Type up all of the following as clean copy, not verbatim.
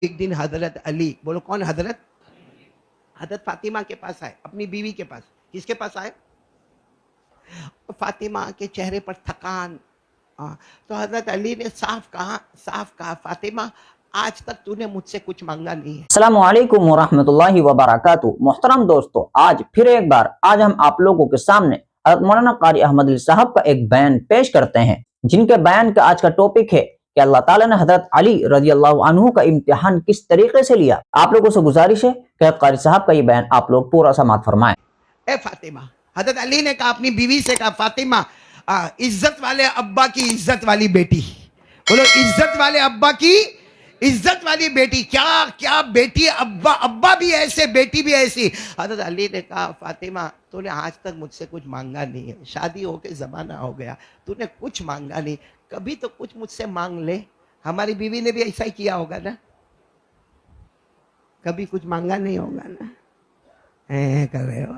एक दिन हजरत अली, बोलो कौन? हजरत हजरत फातिमा के पास आए, अपनी बीवी के पास। किसके पास आए? फातिमा के चेहरे पर थकान। तो हजरत अली ने साफ कहा, फातिमा आज तक तूने मुझसे कुछ मांगा नहीं है। अस्सलामु अलैकुम वरहमतुल्लाहि वबरकातुहू। मोहतरम दोस्तों, आज फिर एक बार हम आप लोगों के सामने हज़रत मौलाना कारी अहमद अली साहब का एक बयान पेश करते हैं, जिनके बयान का आज का टॉपिक है कि अल्लाह ताला ने हजरत अली रज़ियल्लाहु अन्हु का इम्तिहान किस तरीके से लिया। आप लोगों से गुजारिश है कि कारी साहब का ये बयान आप लोग पूरा समाअत फरमाएं। ए फातिमा, हजरत अली ने कहा अपनी बीवी से, कहा फातिमा इज्जत वाले अब्बा की इज्जत वाली बेटी। बोलो इज्जत वाले अब्बा की इज्जत वाली बेटी। क्या क्या बेटी, अब्बा, अब्बा भी ऐसे, बेटी भी ऐसी। हजरत अली ने कहा फातिमा तूने आज तक मुझसे कुछ मांगा नहीं है, शादी होके जमाना हो गया, तूने कुछ मांगा नहीं, कभी तो कुछ मुझसे मांग ले। हमारी बीवी ने भी ऐसा ही किया होगा ना, कभी कुछ मांगा नहीं होगा ना। कर रहे हो?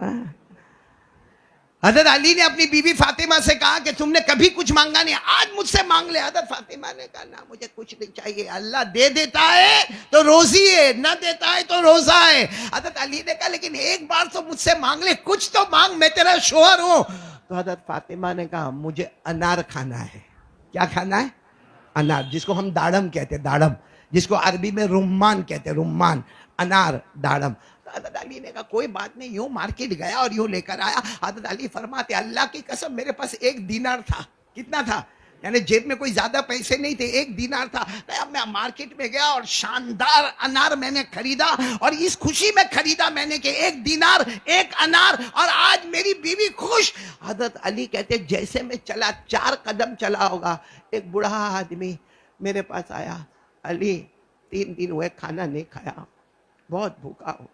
हजरत अली ने अपनी बीवी फातिमा से कहा कि तुमने कभी कुछ मांगा नहीं, आज मुझसे मांग ले। हजरत फातिमा ने कहा ना, मुझे कुछ नहीं चाहिए, अल्लाह दे देता है तो रोजी है, ना देता है तो रोजा है। हजरत अली ने कहा लेकिन एक बार तो मुझसे मांग ले, कुछ तो मांग, मैं तेरा शोहर हूं। तो हजरत फातिमा ने कहा मुझे अनार खाना है। क्या खाना है? अनार, जिसको हम दाड़म कहते हैं, दाड़म, जिसको अरबी में रुम्मान कहते हैं, रुम्मान, अनार, दाड़म। हजरत अली ने कहा कोई बात नहीं, यूं मार्केट गया और यूं लेकर आया। हजरत अली फरमाते अल्लाह की कसम मेरे पास एक दीनार था। कितना था? यानी जेब में कोई ज्यादा पैसे नहीं थे, एक दीनार था। अब मैं मार्केट में गया और शानदार अनार मैंने खरीदा, और इस खुशी में खरीदा मैंने कि एक दीनार, एक अनार, और आज मेरी बीवी खुश। हजरत अली कहते जैसे मैं चला, 4 कदम चला होगा, एक बूढ़ा आदमी मेरे पास आया। अली 3 दिन हुए खाना नहीं खाया, बहुत भूखा हूँ,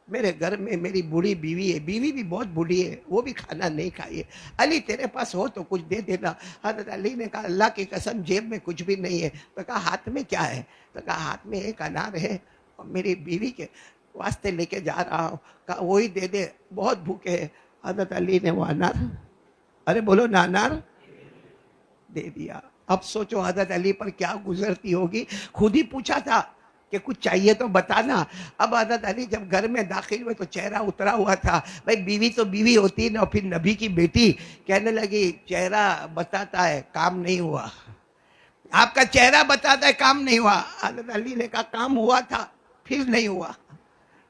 मेरे घर में मेरी बूढ़ी बीवी है, बीवी भी बहुत बूढ़ी है, वो भी खाना नहीं खाई है, अली तेरे पास हो तो कुछ दे देना। हजरत अली ने कहा अल्लाह की कसम जेब में कुछ भी नहीं है। तो कहा हाथ में क्या है? तो कहा हाथ में एक अनार है और मेरी बीवी के वास्ते लेके जा रहा हूँ। कहा वही दे दे, बहुत भूखे है। हजरत अली ने वो अनार, अरे बोलो ना, अनार दे दिया। अब सोचो हजरत अली पर क्या गुजरती होगी। खुद ही पूछा था कि कुछ चाहिए तो बताना। अब हजरत अली जब घर में दाखिल हुए तो चेहरा उतरा हुआ था। भाई बीवी तो बीवी होती है ना, फिर नबी की बेटी। कहने लगी चेहरा बताता है काम नहीं हुआ, आपका चेहरा बताता है काम नहीं हुआ। हजरत अली ने कहा काम हुआ था फिर नहीं हुआ,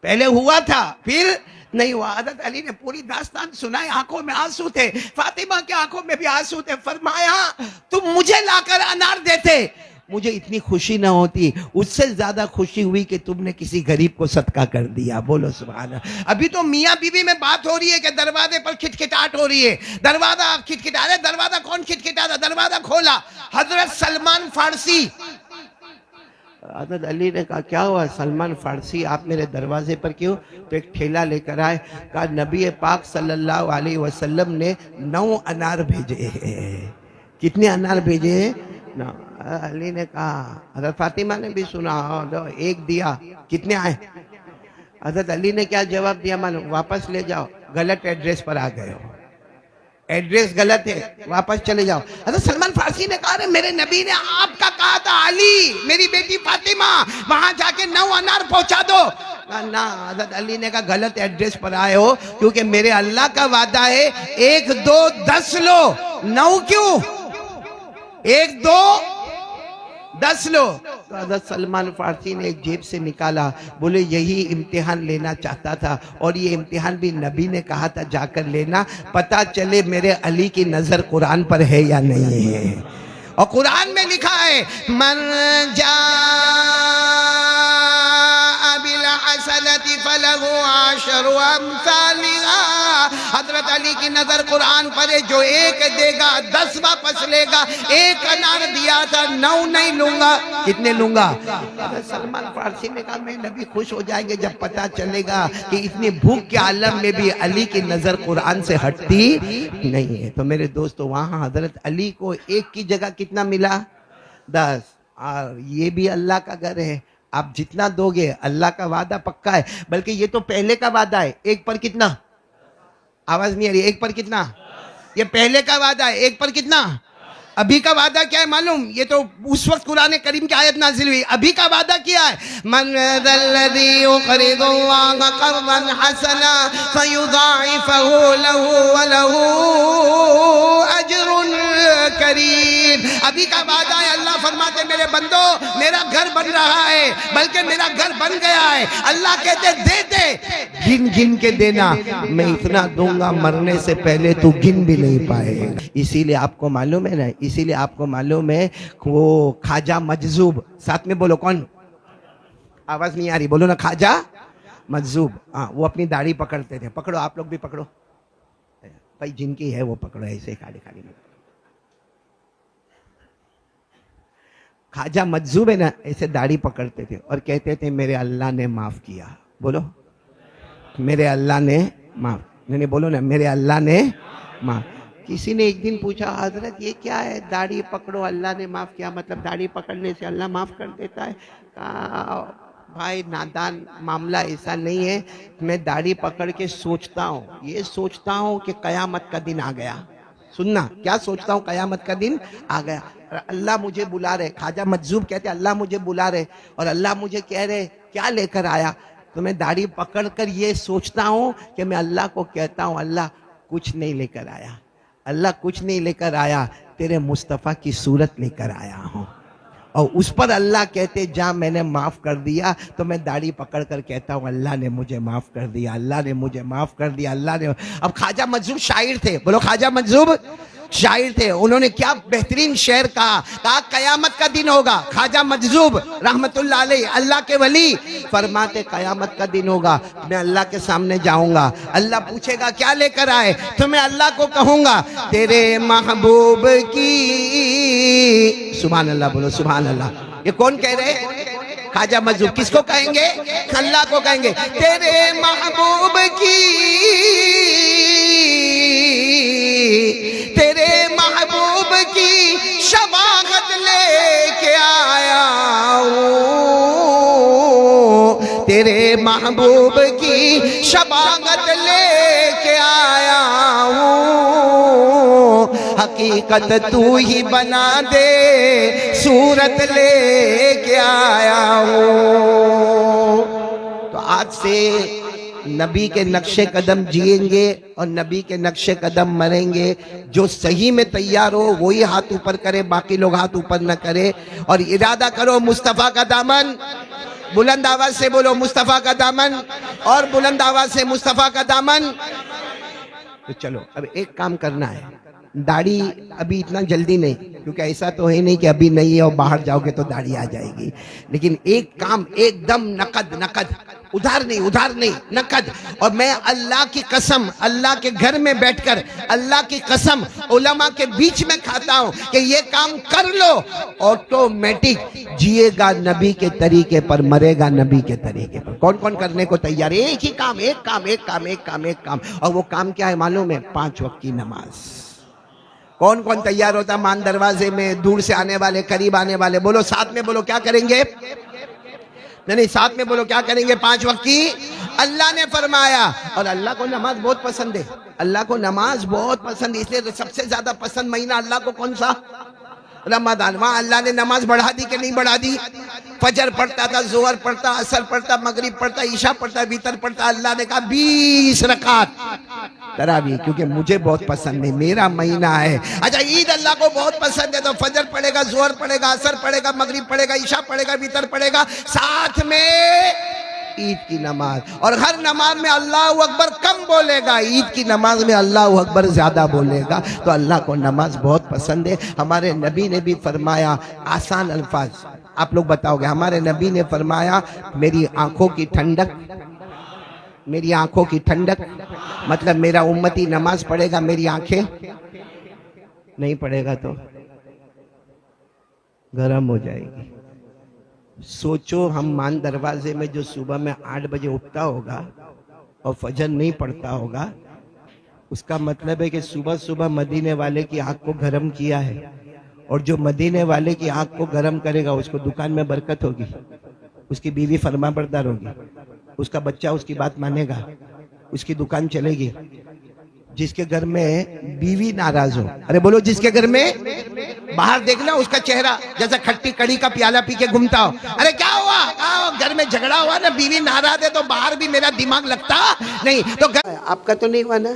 पहले हुआ था फिर नहीं हुआ। हजरत अली ने पूरी दास्तान सुनाई, आंखों में आंसू थे, फातिमा के आंखों में भी आंसू थे। फरमाया तुम मुझे लाकर अनार देते, मुझे इतनी खुशी ना होती, उससे ज्यादा खुशी हुई कि तुमने किसी गरीब को सदका कर दिया। बोलो सुभान अल्लाह। अभी तो मियाँ बीवी में बात हो रही है कि दरवाजे पर खिटखिटाहट हो रही है, दरवाजा खिटखिटा रहे, दरवाजा कौन खिटखिटाता? दरवाजा खोला हजरत सलमान फारसी। हजरत अली ने कहा क्या हुआ सलमान फारसी, आप मेरे दरवाजे पर क्यों? तो एक ठेला लेकर आए। कहा नबी पाक सल्लल्लाहु अलैहि वसल्लम ने 9 अनार भेजे हैं। कितने अनार भेजे हैं? 9। अली ने कहा, हजरत फातिमा ने भी सुना, एक दिया, कितने आए? हजरत अली ने क्या जवाब दिया मालूम? वापस ले जाओ, गलत एड्रेस पर आ गए हो, एड्रेस गलत है, वापस चले जाओ। हजरत सलमान फारसी ने कहा मेरे नबी ने आपका कहा था अली मेरी बेटी फातिमा वहां जाके 9 अनार पहुंचा दो। ना, हजरत अली ने कहा गलत एड्रेस पर आए हो, क्योंकि मेरे अल्लाह का वादा है 1 2 10 लो, 9 क्यों? 1 2 10 लो। तो हजरत सलमान फारसी ने एक जेब से निकाला, बोले यही इम्तिहान लेना चाहता था, और ये इम्तिहान भी नबी ने कहा था जाकर लेना, पता चले मेरे अली की नजर कुरान पर है या नहीं है। और कुरान में लिखा है मन जा हजरत अली की नजर कुरान पर है, जो 1 देगा 10 वापस लेगा। 1 अनार दिया था, 9 नहीं लूंगा, कितने लूंगा? सलमान फारसी ने कहा मैं नबी खुश हो जाएंगे जब पता चलेगा कि इतनी भूख के आलम में भी अली की नजर कुरान से हटती नहीं है। तो मेरे दोस्तों वहां हजरत अली को 1 की जगह कितना मिला? 10। और ये भी अल्लाह का घर है, आप जितना दोगे अल्लाह का वादा पक्का है। बल्कि ये तो पहले का वादा है, 1 पर कितना? आवाज नहीं आ रही, 1 पर कितना? ये पहले का वादा है, 1 पर कितना? अभी का वादा क्या है मालूम? ये तो उस वक्त कुरान करीम की आयत नाजिल हुई। अभी का वादा किया है, मन दल्लज़ी युक़रिदुल्लाह क़र्ज़न हसना फ़युज़ाइफ़हु लहू व लहू अज्रुन करीम। अभी का वादा है, अल्लाह फरमाते मेरे बंदो मेरा घर बन रहा है, बल्कि मेरा घर बन गया है। अल्लाह कहते दे दे, गिन गिन के देना, मैं इतना दूंगा मरने से पहले तू गिन भी नहीं पाएगा। इसीलिए आपको मालूम है ना, इसीलिए आपको मालूम है वो ख्वाजा मजजूब, साथ में बोलो कौन, आवाज नहीं आ रही, बोलो ना, ख्वाजा मजजूब। हाँ, वो अपनी दाढ़ी पकड़ते थे। पकड़ो, आप लोग भी पकड़ो भाई, जिनकी है वो पकड़ो, ऐसे खाली खाली में। ख्वाजा मजजूब है ना, ऐसे दाढ़ी पकड़ते थे और कहते थे मेरे अल्लाह ने माफ किया। बोलो, मेरे अल्लाह ने माफ, नहीं बोलो ना, मेरे अल्लाह ने माफ। किसी ने एक दिन पूछा, हजरत ये क्या है, दाढ़ी पकड़ो अल्लाह ने माफ किया, मतलब दाढ़ी पकड़ने से अल्लाह माफ कर देता है? कहा भाई नादान, मामला ऐसा नहीं है। मैं दाढ़ी पकड़ के सोचता हूँ, ये सोचता हूँ कि कयामत का दिन आ गया। सुनना, क्या सोचता हूँ? कयामत का दिन आ गया, अल्लाह मुझे बुला रहे। ख्वाजा मजजूब कहते अल्लाह मुझे बुला रहे और अल्लाह मुझे कह रहे क्या लेकर आया? तो मैं दाढ़ी पकड़कर ये सोचता हूँ कि मैं अल्लाह को कहता हूँ अल्लाह कुछ नहीं लेकर आया, अल्लाह कुछ नहीं लेकर आया, तेरे मुस्तफ़ा की सूरत लेकर आया हूँ। और उस पर अल्लाह कहते जा मैंने माफ कर दिया। तो मैं दाढ़ी पकड़ कर कहता हूँ अल्लाह ने मुझे माफ कर दिया, अल्लाह ने मुझे माफ कर दिया, अल्लाह ने। अब ख्वाजा मजजूब शायर थे, बोलो ख्वाजा मजजूब शायर थे। उन्होंने क्या बेहतरीन शेर कहा कयामत का दिन होगा। ख्वाजा मजजूब रहमतुल्लाह अलैह, अल्लाह के वली, फरमाते कयामत का दिन होगा, मैं अल्लाह के सामने जाऊंगा, अल्लाह पूछेगा क्या लेकर आए, तो मैं अल्लाह को कहूंगा तेरे महबूब की, सुभान अल्लाह, बोलो सुभान अल्लाह। ये कौन कह रहे हैं? ख्वाजा मजजूब। किसको कहेंगे? अल्लाह को कहेंगे, तेरे महबूब की, तेरे महबूब की शफाअत लेके आया हूँ, तेरे महबूब की शफाअत लेके आया हूँ, हकीकत तू ही बना दे, सूरत लेके आया हूँ। तो आज से नबी के नक्शे कदम जिएंगे और नबी के नक्शे कदम मरेंगे। जो सही में तैयार हो वही हाथ ऊपर करे, बाकी लोग हाथ ऊपर न करे। और इरादा करो मुस्तफ़ा का दामन, बुलंद आवाज से बोलो मुस्तफ़ा का दामन, और बुलंद आवाज से मुस्तफ़ा का दामन। तो चलो अब एक काम करना है, दाढ़ी अभी इतना जल्दी नहीं, क्योंकि ऐसा तो है नहीं कि अभी नहीं है और बाहर जाओगे तो दाढ़ी आ जाएगी। लेकिन एक काम एकदम नकद, नकद, उधार नहीं, उधार नहीं, नकद। और मैं अल्लाह की कसम, अल्लाह के घर में बैठकर अल्लाह की कसम उलमा के बीच में खाता हूं कि ये काम कर लो, ऑटोमेटिक जिएगा नबी के तरीके पर, मरेगा नबी के तरीके पर। कौन कौन करने को तैयार है? एक ही काम, एक काम, एक काम, एक काम, एक काम। और वो काम क्या है मालूम है? 5 वक्त की नमाज। कौन कौन तैयार होता? मान दरवाजे में दूर से आने वाले, करीब आने वाले, बोलो साथ में, बोलो क्या करेंगे? नहीं, साथ में बोलो क्या करेंगे? 5 वक्त की। अल्लाह ने फरमाया, और अल्लाह को नमाज बहुत पसंद है, अल्लाह को नमाज बहुत पसंद है। इसलिए सबसे ज्यादा पसंद महीना अल्लाह को कौन सा? रमजान। वहां अल्लाह ने नमाज बढ़ा दी कि नहीं बढ़ा दी? फजर पढ़ता था, जोहर पढ़ता, असर पढ़ता, मगरिब पढ़ता, ईशा पढ़ता, वितर पढ़ता। अल्लाह ने कहा 20 रकात तरावी, क्योंकि मुझे बहुत पसंद है, मेरा महीना है। अच्छा, ईद अल्लाह को बहुत पसंद है, तो फजर पढ़ेगा, जोहर पढ़ेगा, असर पढ़ेगा, मगरिब पढ़ेगा, ईशा पढ़ेगा, वितर पढ़ेगा, साथ में ईद की नमाज। और हर नमाज में अल्लाह अकबर कम बोलेगा, ईद की नमाज में अल्लाह अकबर ज्यादा बोलेगा। तो अल्लाह को नमाज बहुत पसंद है। हमारे नबी ने भी फरमाया, आसान अल्फाज आप लोग बताओगे, हमारे नबी ने फरमाया मेरी आंखों की ठंडक, मेरी आंखों की ठंडक मतलब मेरा उम्मती नमाज पढ़ेगा, मेरी आंखें नहीं पढ़ेगा तो गर्म हो जाएगी। सोचो, हम मान दरवाजे में जो सुबह में 8 बजे उठता होगा और फजर नहीं पढ़ता होगा, उसका मतलब है कि सुबह सुबह मदीने वाले की आंख को गर्म किया है। और जो मदीने वाले की आंख को गर्म करेगा उसको दुकान में बरकत होगी, उसकी बीवी फरमाबरदार होगी, उसका बच्चा उसकी बात मानेगा, उसकी दुकान चलेगी। जिसके घर में बीवी नाराज हो, अरे बोलो जिसके घर में बाहर देखना उसका चेहरा जैसा खट्टी कड़ी का प्याला पी के घूमता हो। अरे क्या हुआ, घर में झगड़ा हुआ ना, बीवी नाराज है तो बाहर भी मेरा दिमाग लगता नहीं तो आपका तो नहीं हुआ ना,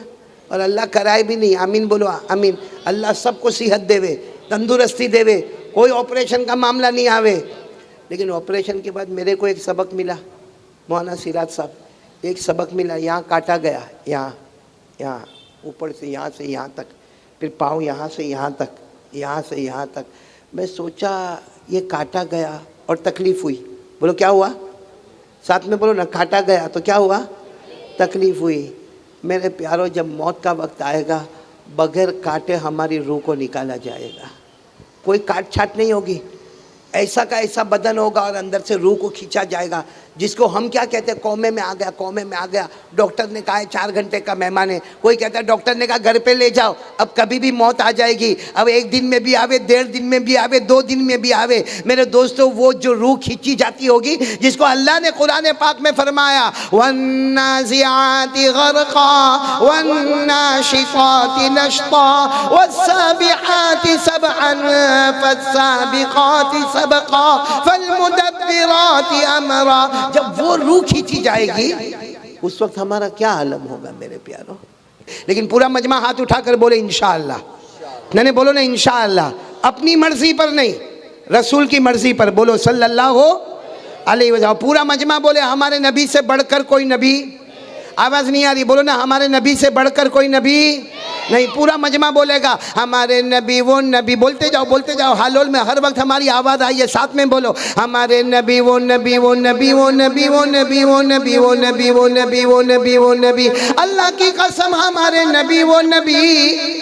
और अल्लाह कराए भी नहीं। आमीन बोलो, आमीन। अल्लाह सबको सेहत देवे, तंदुरुस्ती देवे, कोई ऑपरेशन का मामला नहीं आवे। लेकिन ऑपरेशन के बाद मेरे को एक सबक मिला, मौलाना सिराज साहब, एक सबक मिला। यहाँ काटा गया, यहाँ ऊपर से यहाँ से यहाँ तक, फिर पाँव यहाँ से यहाँ तक, यहाँ से यहाँ तक। मैं सोचा ये काटा गया और तकलीफ़ हुई। बोलो क्या हुआ, साथ में बोलो ना, काटा गया तो क्या हुआ, तकलीफ़ हुई। मेरे प्यारों, जब मौत का वक्त आएगा बगैर काटे हमारी रूह को निकाला जाएगा। कोई काट छाट नहीं होगी, ऐसा का ऐसा बदन होगा और अंदर से रूह को खींचा जाएगा। जिसको हम क्या कहते हैं, कौमे में आ गया, कौमे में आ गया। डॉक्टर ने कहा है 4 घंटे का मेहमान है, कोई कहता है डॉक्टर ने कहा घर पे ले जाओ, अब कभी भी मौत आ जाएगी। अब 1 दिन में भी आवे, 1.5 दिन में भी आवे, 2 दिन में भी आवे। मेरे दोस्तों, वो जो रूह खींची जाती होगी, जिसको अल्लाह ने कुरान पाक में फरमाया, वन्नाज़िआति ग़रक़ा वन्नाशिताति नश्ता वस्साबिहाति सबअन फस्साबिक़ाति सबक़ा फल्मुदब्बिराति अमरा। जब वो रूह खींची जाएगी उस वक्त हमारा क्या आलम होगा मेरे प्यारों। लेकिन पूरा मजमा हाथ उठाकर बोले इंशाअल्लाह। नहीं बोलो ना इंशाअल्लाह, अपनी मर्जी पर नहीं, रसूल की मर्जी पर बोलो सल्लल्लाहु अलैहि वसल्लम। पूरा मजमा बोले हमारे नबी से बढ़कर कोई नबी। आवाज नहीं आ रही, बोलो ना हमारे नबी से बढ़कर कोई नबी नहीं। पूरा मजमा बोलेगा हमारे नबी वो नबी। बोलते जाओ हालोल में हर वक्त हमारी आवाज आई है, साथ में बोलो हमारे नबी वो नबी वो नबी वो नबी वो नबी वो नबी वो नबी वो नबी वो नबी वो नबी। अल्लाह की कसम हमारे नबी वो नबी।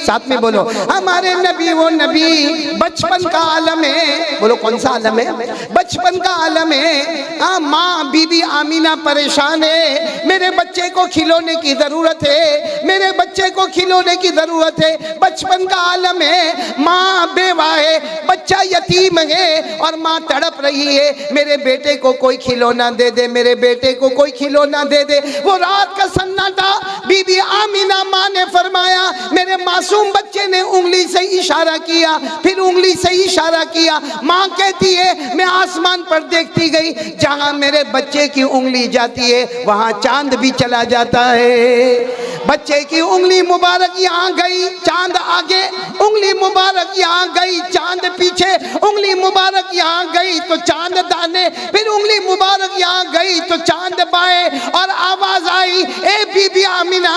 साथ में बोलो हमारे नबी वो नबी। बचपन का आलम है, बोलो कौन सा आलम है, बचपन का आलम है। माँ बीबी आमीना परेशान है, मेरे बच्चे को खिलौने की जरूरत है, मेरे बच्चे को खिलौने की जरूरत है। बचपन का आलम है, माँ बेवा है, बच्चा यतीम है और माँ तड़प रही है, मेरे बेटे को कोई खिलौना दे दे, मेरे बेटे को कोई खिलौना दे दे। वो रात का सन्नाटा, बीबी आमीना माँ ने फरमाया, मेरे मासूम बच्चे ने उंगली से इशारा किया, फिर उंगली से इशारा किया। माँ कहती है मैं आसमान पर देखती गई, जहां मेरे बच्चे की उंगली जाती है वहां चांद भी चला जाता है। बच्चे की उंगली मुबारक यहाँ गई, चांद आगे, उंगली मुबारक यहाँ गई, चांद पीछे, उंगली मुबारक यहाँ गई तो चांद दाने, फिर उंगली मुबारक यहाँ गई तो चांद बाएं। और आवाज आई, ए बीबी आमीना,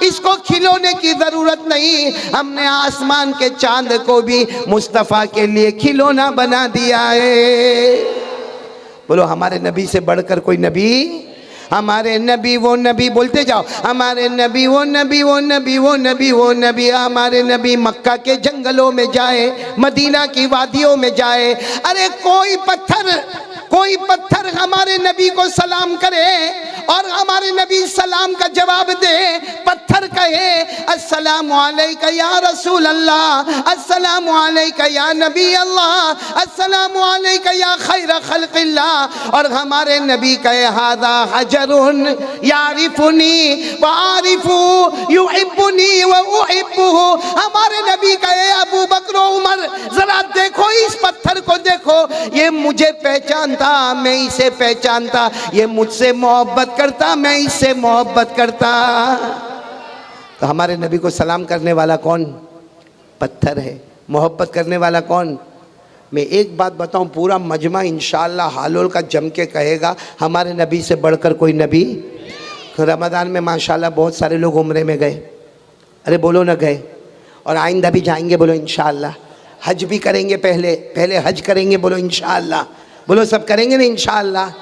इसको खिलौने की जरूरत नहीं, हमने आसमान के चांद को भी मुस्तफा के लिए खिलौना बना दिया है। बोलो हमारे नबी से बढ़कर कोई नबी, हमारे नबी वो नबी। बोलते जाओ हमारे नबी वो नबी वो नबी वो नबी वो नबी। हमारे नबी मक्का के जंगलों में जाए, मदीना की वादियों में जाए, अरे कोई पत्थर हमारे नबी को सलाम करे और हमारे नबी सलाम का जवाब दे। पत्थर कहे अस्सलामु अलैका या रसूल अल्लाह, अस्सलामु अलैका या नबी अल्लाह, अस्सलामु अलैका या खैर खल्क़िल्लाह। और हमारे नबी कहे हादा हजरुन यारिफुनी व आरिफु युहिब्बुनी व उहिब्बुहु। हमारे नबी कहे अबू बकर उमर, जरा देखो इस पत्थर को, देखो ये मुझे पहचानता, मैं इसे पहचानता, ये मुझसे मोहब्बत करता, मैं इससे मोहब्बत करता। तो हमारे नबी को सलाम करने वाला कौन, पत्थर है। मोहब्बत करने वाला कौन। मैं एक बात बताऊं, पूरा मजमा इंशाअल्लाह हालोल का जम के कहेगा हमारे नबी से बढ़कर कोई नबी। रमज़ान में माशाअल्लाह बहुत सारे लोग उम्रे में गए, अरे बोलो ना गए, और आइंदा भी जाएंगे, बोलो इंशाअल्लाह। हज भी करेंगे, पहले हज करेंगे, बोलो इंशाअल्लाह। बोलो सब करेंगे ना इंशाअल्लाह।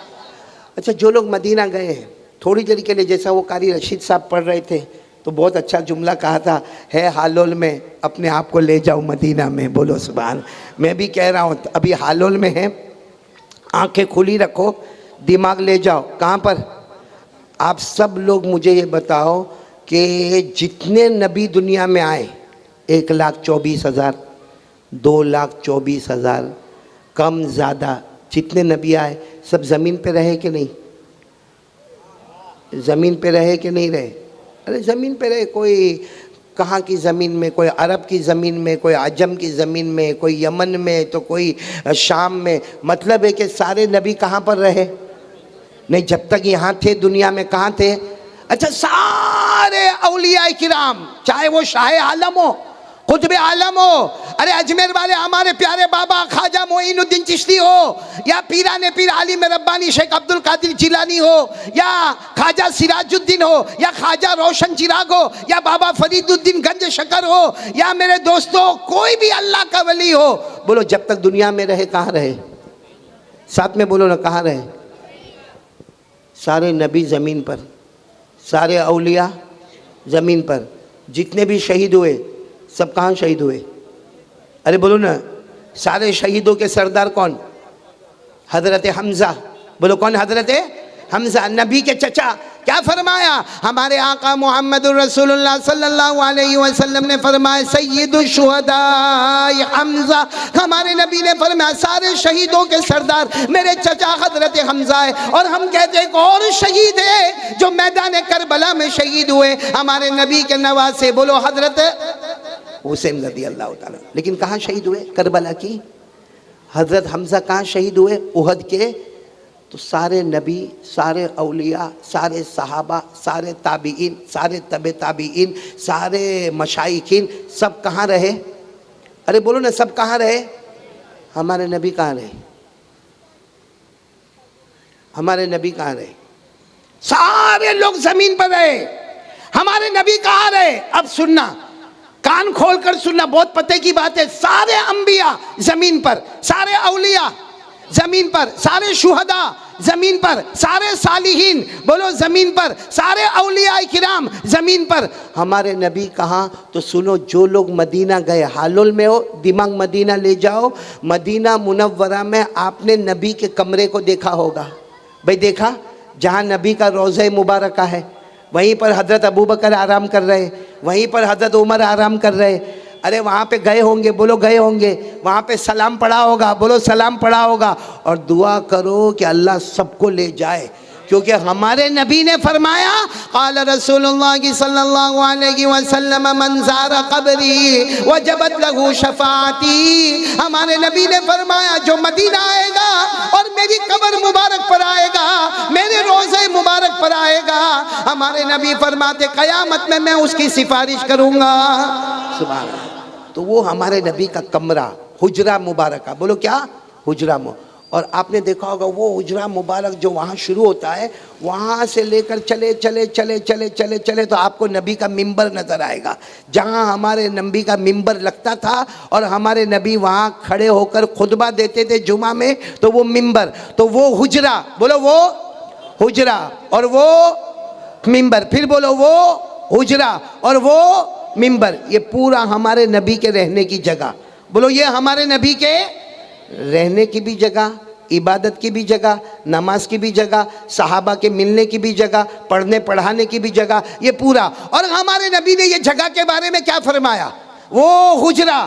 अच्छा, जो लोग मदीना गए हैं थोड़ी देर के लिए, जैसा वो कारी रशीद साहब पढ़ रहे थे तो बहुत अच्छा जुमला कहा था, है हालोल में अपने आप को ले जाओ मदीना में। बोलो सुभान। मैं भी कह रहा हूँ अभी हालोल में है, आंखें खुली रखो, दिमाग ले जाओ। कहाँ पर? आप सब लोग मुझे ये बताओ कि जितने नबी दुनिया में आए, 1,24,000, 2,24,000, कम ज़्यादा जितने नबी आए सब ज़मीन पे रहे कि नहीं? ज़मीन पे रहे कि नहीं रहे? अरे ज़मीन पे रहे। कोई कहाँ की ज़मीन में, कोई अरब की ज़मीन में, कोई अजम की ज़मीन में, कोई यमन में, तो कोई शाम में। मतलब है कि सारे नबी कहाँ पर रहे? नहीं, जब तक यहाँ थे दुनिया में कहाँ थे? अच्छा, सारे औलिया किराम, चाहे वो शाह आलम हो, खुतब आलम हो, अरे अजमेर वाले हमारे प्यारे बाबा ख्वाजा मोइनुद्दीन चिश्ती हो, या पीराने पीर आलिम रब्बानी शेख अब्दुल कादिर जिलानी हो, या ख्वाजा सिराजुद्दीन हो, या ख्वाजा रोशन चिराग हो, या बाबा फरीदुद्दीन गंज शकर हो, या मेरे दोस्तों कोई भी अल्लाह का वली हो, बोलो जब तक दुनिया में रहे कहाँ रहे? साथ में बोलो ना, कहाँ रहे? सारे नबी ज़मीन पर, सारे औलिया ज़मीन पर। जितने भी शहीद हुए सब कहाँ शहीद हुए? अरे बोलो ना, सारे शहीदों के सरदार कौन? हजरत हमजा। बोलो कौन? हजरत हमजा, नबी के चचा। क्या फरमाया? हमारे आका मोहम्मद रसूलुल्लाह सल्लल्लाहु अलैहि वसल्लम ने फरमाया सय्यदुश शुहदा हमजा। हमारे नबी ने फरमाया सारे शहीदों के सरदार मेरे चचा हजरत हमजा है। और हम कहते हैं एक और शहीद है जो मैदान करबला में शहीद हुए, हमारे नबी के नवासे। बोलो हजरत हुसैन रज़ी अल्लाह ताला। लेकिन कहाँ शहीद हुए? करबला की। हजरत हमजा कहाँ शहीद हुए? उहद के। तो सारे नबी, सारे औलिया, सारे सहाबा, सारे ताबीइन, सारे तबे ताबीइन, सारे मशाइखीन, सब कहाँ रहे? अरे बोलो ना, सब कहाँ रहे? हमारे नबी कहाँ रहे? हमारे नबी कहाँ रहे? सारे लोग जमीन पर रहे, हमारे नबी कहाँ रहे? अब सुनना, कान खोलकर सुनना, बहुत पते की बात है। सारे अंबिया जमीन पर, सारे औलिया जमीन पर, सारे शुहदा जमीन पर, सारे सालिहीन बोलो जमीन पर, सारे औलिया किराम जमीन पर। हमारे नबी कहाँ? तो सुनो, जो लोग मदीना गए, हालोल में हो, दिमाग मदीना ले जाओ, मदीना मुनव्वरा में आपने नबी के कमरे को देखा होगा। भाई देखा? जहाँ नबी का रोज़े मुबारक है, वहीं पर हजरत अबू बकर आराम कर रहे, वहीं पर हजरत उमर आराम कर रहे। अरे वहाँ पे गए होंगे, बोलो गए होंगे, वहाँ पे सलाम पढ़ा होगा, बोलो सलाम पढ़ा होगा। और दुआ करो कि अल्लाह सबको ले जाए, क्योंकि हमारे नबी ने फरमाया क़ाल रसूलुल्लाह सल्लल्लाहु अलैहि वसल्लम मन ज़ारा क़ब्री वजबत लहू शफ़ाअती। हमारे नबी ने फरमाया जो मदीना आएगा और मेरी कब्र मुबारक पर आएगा, मेरे रोज़े मुबारक पर आएगा, हमारे नबी फरमाते क़यामत में मैं उसकी सिफारिश करूँगा। सुभान अल्लाह। तो वो हमारे नबी का कमरा, हुजरा मुबारक, बोलो क्या? हुजरा। और आपने देखा होगा वो हुजरा मुबारक जो वहाँ शुरू होता है, वहाँ से लेकर चले चले चले चले चले चले तो आपको नबी का मिंबर नज़र आएगा। जहाँ हमारे नबी का मिंबर लगता था और हमारे नबी वहाँ खड़े होकर खुतबा देते थे जुमा में, तो वो मिंबर, तो वो हुजरा, बोलो वो हुजरा और वो मिंबर, फिर बोलो वो हुजरा और वो मिंबर। ये पूरा हमारे नबी के रहने की जगह, बोलो ये हमारे नबी के रहने की भी जगह, इबादत की भी जगह, नमाज की भी जगह, सहाबा के मिलने की भी जगह, पढ़ने पढ़ाने की भी जगह, ये पूरा। और हमारे नबी ने ये जगह के बारे में क्या फरमाया? वो हुजरा,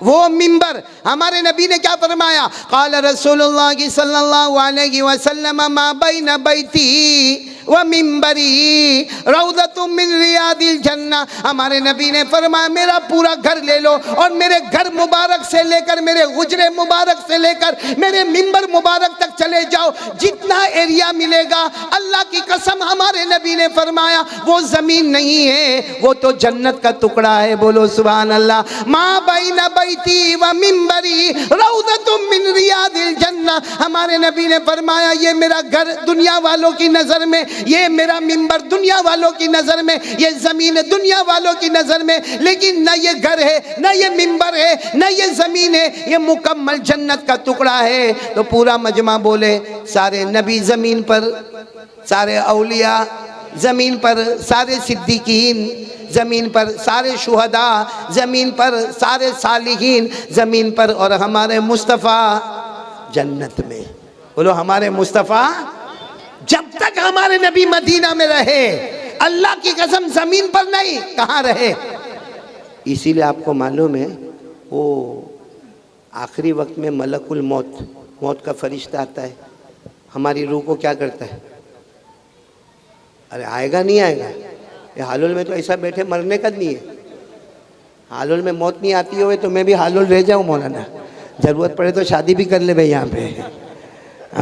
वो मिंबर, हमारे नबी ने क्या फरमाया? क़ाल रसूलुल्लाह सल्लल्लाहु अलैहि वसल्लम मा बैन बैती व मिंबरी रौज़तुम मिन रियादिल जन्नह। हमारे नबी ने फरमाया मेरा पूरा घर ले लो और मेरे घर मुबारक से लेकर, मेरे हुजरे मुबारक से लेकर मेरे मिंबर मुबारक तक चले जाओ, जितना एरिया मिलेगा, अल्लाह की कसम हमारे नबी ने फरमाया वो ज़मीन नहीं है, वो तो जन्नत का टुकड़ा है। बोलो सुभान अल्लाह। मा बैन बैती व मिंबरी रौज़तुम मिन रियादिल जन्नह। हमारे नबी ने फरमाया ये मेरा घर दुनिया वालों की नज़र में, ये मेरा मिंबर दुनिया वालों की नजर में, ये जमीन दुनिया वालों की नजर में, लेकिन न ये घर है, न ये मिंबर है, न ये जमीन है, ये मुकम्मल जन्नत का टुकड़ा है। तो पूरा मजमा बोले सारे नबी जमीन पर, सारे औलिया जमीन पर, सारे सिद्दीकीन जमीन पर, सारे शुहदा जमीन पर, सारे सालिहीन जमीन पर, और हमारे मुस्तफ़ा जन्नत में। बोलो हमारे मुस्तफ़ा। जब तक हमारे नबी मदीना में रहे, अल्लाह की कसम जमीन पर नहीं, कहाँ रहे? इसीलिए आपको मालूम है वो आखिरी वक्त में मलकुल मौत, मौत का फरिश्ता आता है, हमारी रूह को क्या करता है? अरे आएगा नहीं आएगा? ये हालुल में तो ऐसा बैठे मरने का नहीं है, हालुल में मौत नहीं आती हो तो मैं भी हालुल रह जाऊँ मौलाना, ज़रूरत पड़े तो शादी भी कर ले भाई यहाँ पे।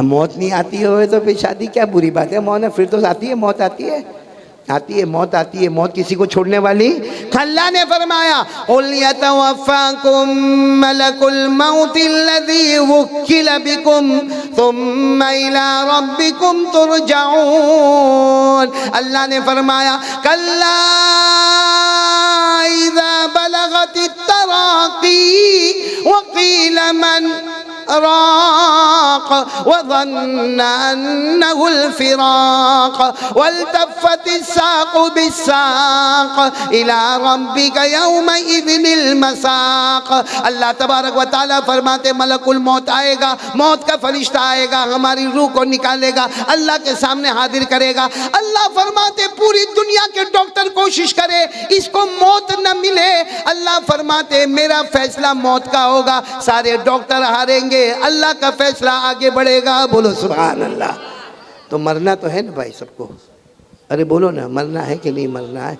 मौत नहीं आती हो तो फिर शादी क्या बुरी बात है मौलाना, फिर तो आती है मौत, आती है मौत, आती है मौत, किसी को छोड़ने वाली। अल्लाह ने फरमाया कुल यतवफ़्फ़ाकुम मलकुल मौतिल्लज़ी वुक्किल बिकुम सुम्मा इला रब्बिकुम तुरजऊन। अल्लाह ने फरमाया कल्ला इज़ा बलगतित तराक़ी वक़ील मन राक़ वज़न्न अन्नहुल फ़िराक़ वल्तफ़्फ़तिस साक़ु बिस्साक़ इला रब्बिका यौमइज़िनिल मसाक़। अल्लाह तबारक व तआला फरमाते मलकुल मौत आएगा, मौत का फरिश्ता आएगा, हमारी रूह को निकालेगा, अल्लाह के सामने हाजिर करेगा। अल्लाह फरमाते पूरी दुनिया के डॉक्टर कोशिश करे इसको मौत न मिले, अल्लाह फरमाते मेरा फैसला मौत का होगा, सारे डॉक्टर हारेंगे, अल्लाह का फैसला आगे बढ़ेगा। बोलो सुभान अल्लाह। तो मरना तो है ना भाई सबको, अरे बोलो ना, मरना है कि नहीं मरना है।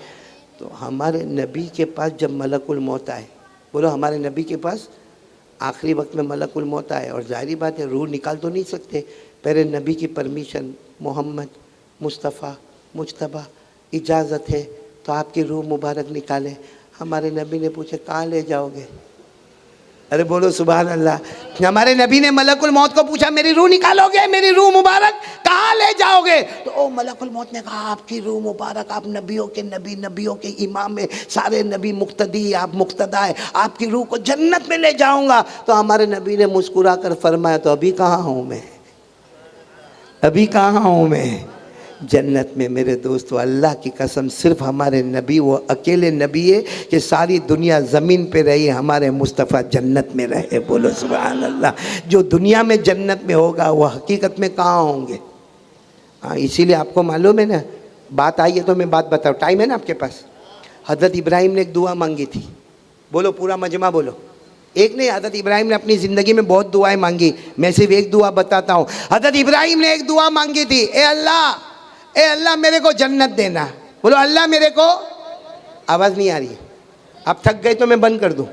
तो हमारे नबी के पास जब मलकुल मौत आए, बोलो हमारे नबी के पास आखिरी वक्त में मलकुल मौत आए, और जाहिर बात है रूह निकाल तो नहीं सकते, पहले नबी की परमिशन, मोहम्मद मुस्तफ़ा मुज्तबा इजाज़त है तो आपकी रूह मुबारक निकाले। हमारे नबी ने पूछा कहाँ ले जाओगे, अरे बोलो सुभान अल्लाह। हमारे नबी ने मलकुल मौत को पूछा मेरी रूह निकालोगे, मेरी रूह मुबारक कहाँ ले जाओगे? तो ओ मलकुल मौत ने कहा आपकी रूह मुबारक, आप नबियों के नबी, नबियों के इमाम है, सारे नबी मुक्तदी, आप मुक्तदा है, आपकी रूह को जन्नत में ले जाऊंगा। तो हमारे नबी ने मुस्कुरा कर फरमाया तो अभी कहाँ हूँ मैं, अभी कहाँ हूँ मैं? जन्नत में। मेरे दोस्तों अल्लाह की कसम सिर्फ हमारे नबी वो अकेले नबी है कि सारी दुनिया ज़मीन पे रही, हमारे मुस्तफ़ा जन्नत में रहे। बोलो सुभान अल्लाह। जो दुनिया में जन्नत में होगा वो हकीकत में कहाँ होंगे? हाँ, इसीलिए आपको मालूम है ना, बात आई है तो मैं बात बताऊँ, टाइम है ना आपके पास? हज़रत इब्राहिम ने एक दुआ मांगी थी, बोलो पूरा मजमा बोलो। एक नहीं, हज़रत इब्राहिम ने अपनी ज़िंदगी में बहुत दुआएं मांगी, मैं सिर्फ एक दुआ बताता हूँ। हज़रत इब्राहिम ने एक दुआ मांगी थी, ए अल्लाह मेरे को जन्नत देना। बोलो अल्लाह मेरे को, आवाज़ नहीं आ रही है, आप थक गए तो मैं बंद कर दूं।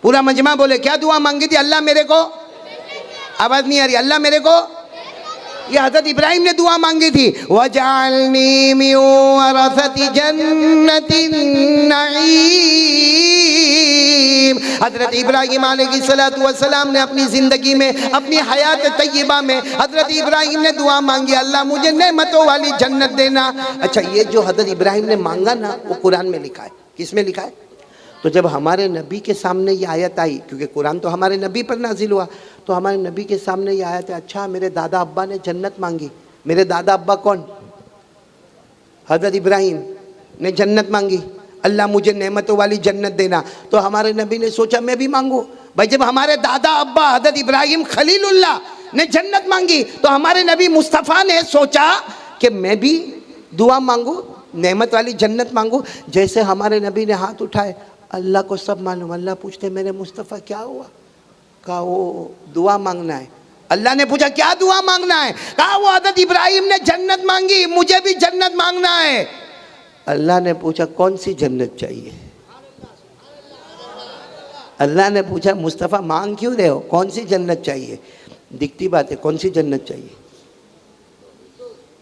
पूरा मजमा बोले क्या दुआ मांगी थी? अल्लाह मेरे को, आवाज़ नहीं आ रही, अल्लाह मेरे को, ये हज़रत इब्राहिम ने दुआ मांगी थी। वजअलनी मिन वरसति जन्नतिन नईम। हज़रत इब्राहिम अलैहिस्सलातु वस्सलाम ने अपनी ज़िंदगी में, अपनी हयात तय्यबा में हज़रत इब्राहिम ने दुआ मांगी अल्लाह मुझे नेमतों वाली जन्नत देना। अच्छा, ये जो हज़रत इब्राहिम ने मांगा ना वो कुरान में लिखा है। किस में लिखा है? तो जब हमारे नबी के सामने ये आयत आई, क्योंकि कुरान तो हमारे नबी पर नाजिल हुआ, तो हमारे नबी के सामने ये आयत है, अच्छा मेरे दादा अब्बा ने जन्नत मांगी। मेरे दादा अब्बा कौन? हज़रत इब्राहिम ने जन्नत मांगी, अल्लाह मुझे नेमतों वाली जन्नत देना। तो हमारे नबी ने सोचा मैं भी मांगू। भाई जब हमारे दादा अब्बा हज़रत इब्राहिम खलीलुल्लाह ने जन्नत मांगी तो हमारे नबी मुस्तफ़ा ने सोचा कि मैं भी दुआ मांगू, नेमत वाली जन्नत मांगू। जैसे हमारे नबी ने हाथ उठाए, अल्लाह को सब मालूम, अल्लाह पूछते मेरे मुस्तफ़ा क्या हुआ? कहा वो दुआ मांगना है। अल्लाह ने पूछा क्या दुआ मांगना है? कहा वो हज़रत इब्राहिम ने जन्नत मांगी, मुझे भी जन्नत मांगना है। अल्लाह ने पूछा कौन सी जन्नत चाहिए? अल्लाह ने पूछा मुस्तफ़ा मांग क्यों रहे हो, कौन सी जन्नत चाहिए? दिखती बात है, कौन सी जन्नत चाहिए?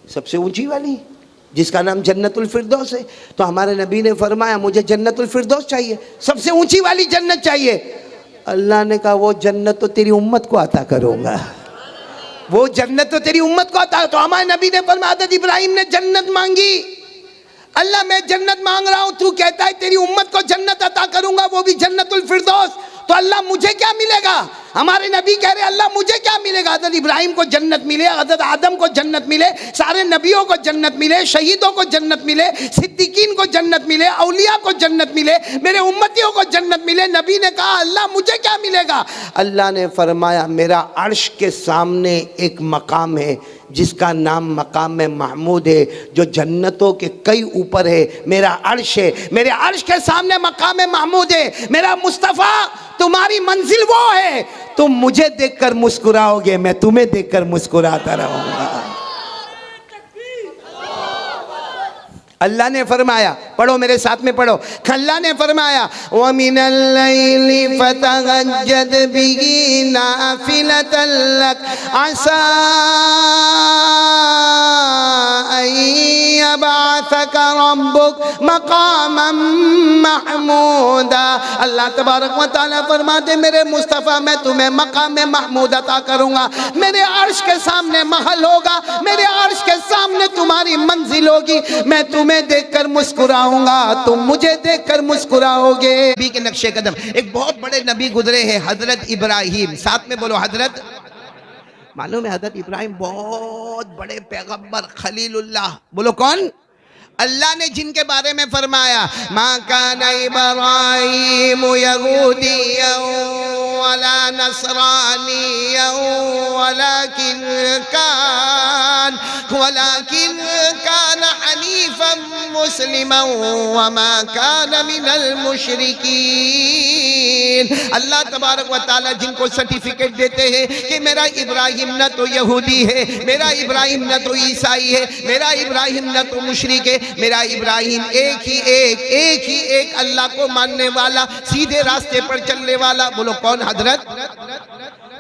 सबसे ऊंची वाली जिसका नाम जन्नतुल फिरदौस है। तो हमारे नबी ने फरमाया मुझे जन्नतुल फिरदौस चाहिए, सबसे ऊंची वाली जन्नत चाहिए। अल्लाह ने कहा वो जन्नत तो तेरी उम्मत को अता करूंगा, वो जन्नत तो तेरी उम्मत को अता। तो हमारे नबी ने फरमाया हज़रत इब्राहिम ने जन्नत मांगी, अल्लाह मैं जन्नत मांग रहा हूं, तू कहता है तेरी उम्मत को जन्नत अता करूंगा, वो भी जन्नतुल फिरदौस। तो अल्लाह मुझे क्या मिलेगा? हमारे नबी कह रहे अल्लाह मुझे क्या मिलेगा? हज़रत इब्राहिम को जन्नत मिले, हज़रत आदम को जन्नत मिले, सारे नबियों को जन्नत मिले, शहीदों को जन्नत मिले, सिद्दीकीन को जन्नत मिले, औलिया को जन्नत मिले, मेरे उम्मतियों को जन्नत मिले। नबी ने कहा अल्लाह मुझे क्या मिलेगा? अल्लाह ने फरमाया मेरा अर्श के सामने एक मकाम है जिसका नाम मकाम महमूद है, जो जन्नतों के कई ऊपर है। मेरा अर्श है, मेरे अर्श के सामने मकाम महमूद है। मेरा मुस्तफ़ा तुम्हारी मंजिल वो है, तुम मुझे देखकर मुस्कुराओगे, मैं तुम्हें देखकर मुस्कुराता रहूंगा। अल्लाह ने फरमाया, पढ़ो मेरे साथ में पढ़ो, अल्लाह ने फरमाया व मिनल लैली फतहज्जद बिही नाफिलतन लक असा अन यबअसक रब्बुक मकामम महमूदा। अल्लाह तबारक व तआला फरमाते मेरे मुस्तफ़ा मैं तुम्हें मकाम महमूद अता करूँगा। मेरे अर्श के सामने महल होगा, मेरे अर्श के सामने तुम्हारी मंजिल होगी। मैं तुम्हें देखकर मुस्कुराऊंगा, तुम मुझे देखकर मुस्कुराओगे। नबी के नक्शे कदम एक बहुत बड़े नबी गुजरे हैं, हजरत इब्राहिम। साथ में बोलो हजरत। मालूम है हजरत इब्राहिम बहुत बड़े पैगंबर खलीलुल्लाह। बोलो कौन? अल्लाह ने जिनके बारे में फरमाया मा काना इब्राहीम यहूदिय्यन वला नसरानिय्यन वलाकिन काना हनीफन मुस्लिमन वमा काना मिनल मुशरिकीन। अल्लाह तबारक व तआला जिनको सर्टिफिकेट देते हैं कि मेरा इब्राहिम न तो यहूदी है, मेरा इब्राहिम न तो ईसाई है, मेरा इब्राहिम न तो मुशरिक है, मेरा इब्राहिम एक ही एक अल्लाह को मानने वाला, सीधे रास्ते पर चलने वाला। बोलो कौन?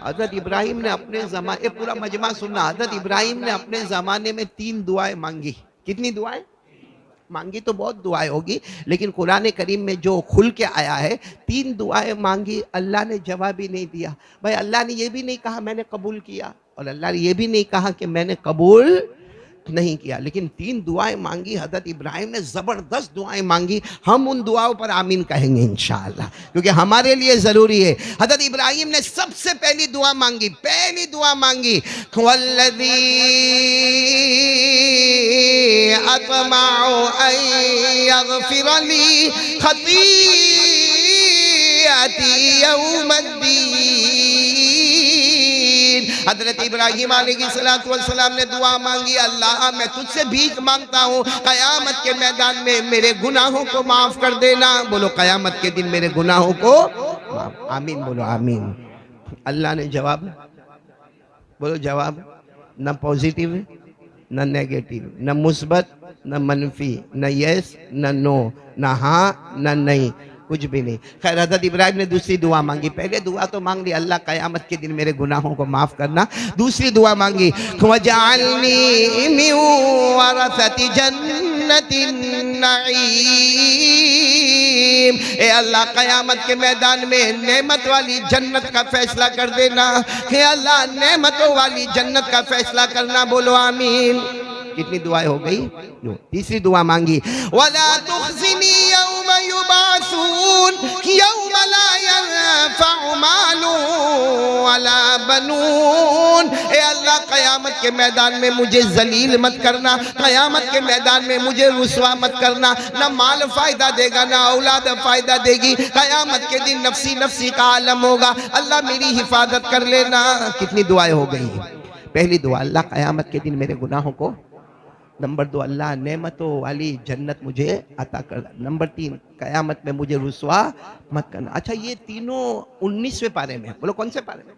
हजरत इब्राहिम ने अपने जमाने, पूरा मजमा सुनना, हजरत इब्राहिम ने अपने जमाने में 3 दुआएं मांगी। कितनी दुआएं मांगी? तो बहुत दुआएं होगी, लेकिन कुरान करीम में जो खुल के आया है 3 दुआएं मांगी, अल्लाह ने जवाब ही नहीं दिया। भाई अल्लाह ने ये भी नहीं कहा मैंने कबूल किया, और अल्लाह ने ये भी नहीं कहा कि मैंने कबूल नहीं किया, लेकिन 3 दुआएं मांगी हजरत इब्राहिम ने, जबरदस्त दुआएं मांगी। हम उन दुआओं पर आमीन कहेंगे इंशाअल्लाह, क्योंकि हमारे लिए जरूरी है। हजरत इब्राहिम ने सबसे पहली दुआ मांगी, वल्लज़ी अतमउ अन यगफिर ली खतीअती यौमद्दीन। हजरत इब्राहिम अलैहिस्सलाम ने दुआ मांगी, अल्लाह मैं तुझसे भीख मांगता हूँ कयामत के मैदान में मेरे गुनाहों को माफ कर देना। बोलो कयामत के दिन मेरे गुनाहों को माफ। आमीन बोलो आमीन। अल्लाह ने जवाब, बोलो जवाब, न पॉजिटिव न नेगेटिव, न मुस्बत न मनफी, न यस न नो, न हाँ न नहीं, कुछ भी नहीं। खैर हज़रत इब्राहिम ने दूसरी दुआ मांगी। पहले दुआ तो मांग ली अल्लाह क़यामत के दिन मेरे गुनाहों को माफ़ करना। दूसरी दुआ मांगी वजअलनी मिन वरसति जन्नतिन नईम। ए अल्लाह क़यामत के मैदान में नेमत वाली जन्नत का फैसला कर देना। हे अल्लाह नेमतों वाली जन्नत का फैसला करना। बोलो आमीन। कितनी दुआएं हो गई? तीसरी दुआ मांगी वला तुखज़िनी यौम युबासून यौम ला यनफ़उ मालुन वला बनून। ए अल्लाह क़यामत के मैदान में मुझे जलील मत करना, क़यामत के मैदान में मुझे रुसवा मत करना। ना माल फ़ायदा देगा ना औलाद फ़ायदा देगी। क़यामत के दिन नफ्सी नफ्सी का आलम होगा। अल्लाह मेरी हिफाजत कर लेना। कितनी दुआएं हो गई? पहली दुआ अल्लाह क़यामत के दिन मेरे गुनाहों को। नंबर 2 अल्लाह नेमतों वाली जन्नत मुझे अता कर। नंबर 3 क़यामत में मुझे रुसवा मत करना। अच्छा ये तीनों 19वें पारे में। बोलो कौन से पारे में?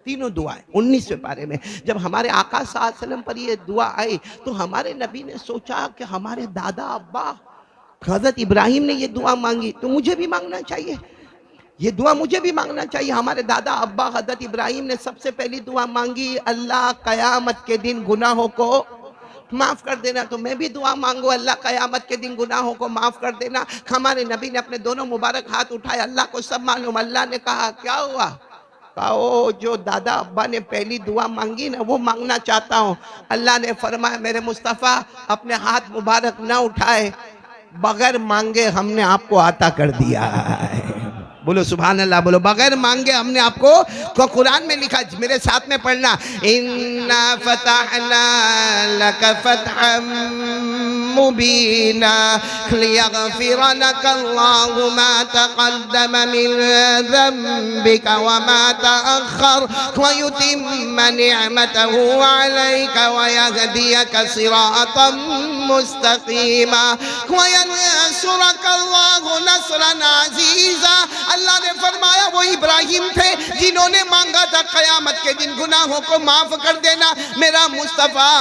तीनों दुआएं 19वें पारे में। जब हमारे आका सल्लल्लाहु अलैहि वसल्लम पर ये दुआ आई तो हमारे नबी ने सोचा कि हमारे दादा अब्बा हज़रत इब्राहिम ने ये दुआ मांगी तो मुझे भी मांगना चाहिए, ये दुआ मुझे भी मांगना चाहिए। हमारे दादा अब्बा हज़रत इब्राहिम ने सबसे पहली दुआ मांगी अल्लाह क़यामत के दिन गुनाहों को माफ़ कर देना, तो मैं भी दुआ मांगू अल्लाह क़यामत के दिन गुनाहों को माफ़ कर देना। हमारे नबी ने अपने दोनों मुबारक हाथ उठाए, अल्लाह को सब मालूम। अल्लाह ने कहा क्या हुआ? कहा ओ जो दादा अब्बा ने पहली दुआ मांगी ना वो मांगना चाहता हूँ। अल्लाह ने फरमाया मेरे मुस्तफ़ा अपने हाथ मुबारक ना उठाए, बगैर मांगे हमने आपको आता कर दिया है। बोलो सुभान अल्लाह। बोलो बगैर मांगे हमने आपको। तो कुरान में लिखा, मेरे साथ में पढ़ना, इन्ना फतहना लक फतहम मुबीना लियगफिर लक अल्लाहु मा तक़द्दम मिन ज़ंबिका व मा तअख़्ख़र व युतिम्म निअमतहु अलैका व यहदियक सिरातम मुस्तकीमा वयंसुरकल्लाहु नस्रन अज़ीज़ा। अल्लाह ने फरमाया वो इब्राहिम थे जिन्होंने मांगा था क़यामत के दिन गुनाहों को माफ कर देना। मेरा मुस्तफ़ा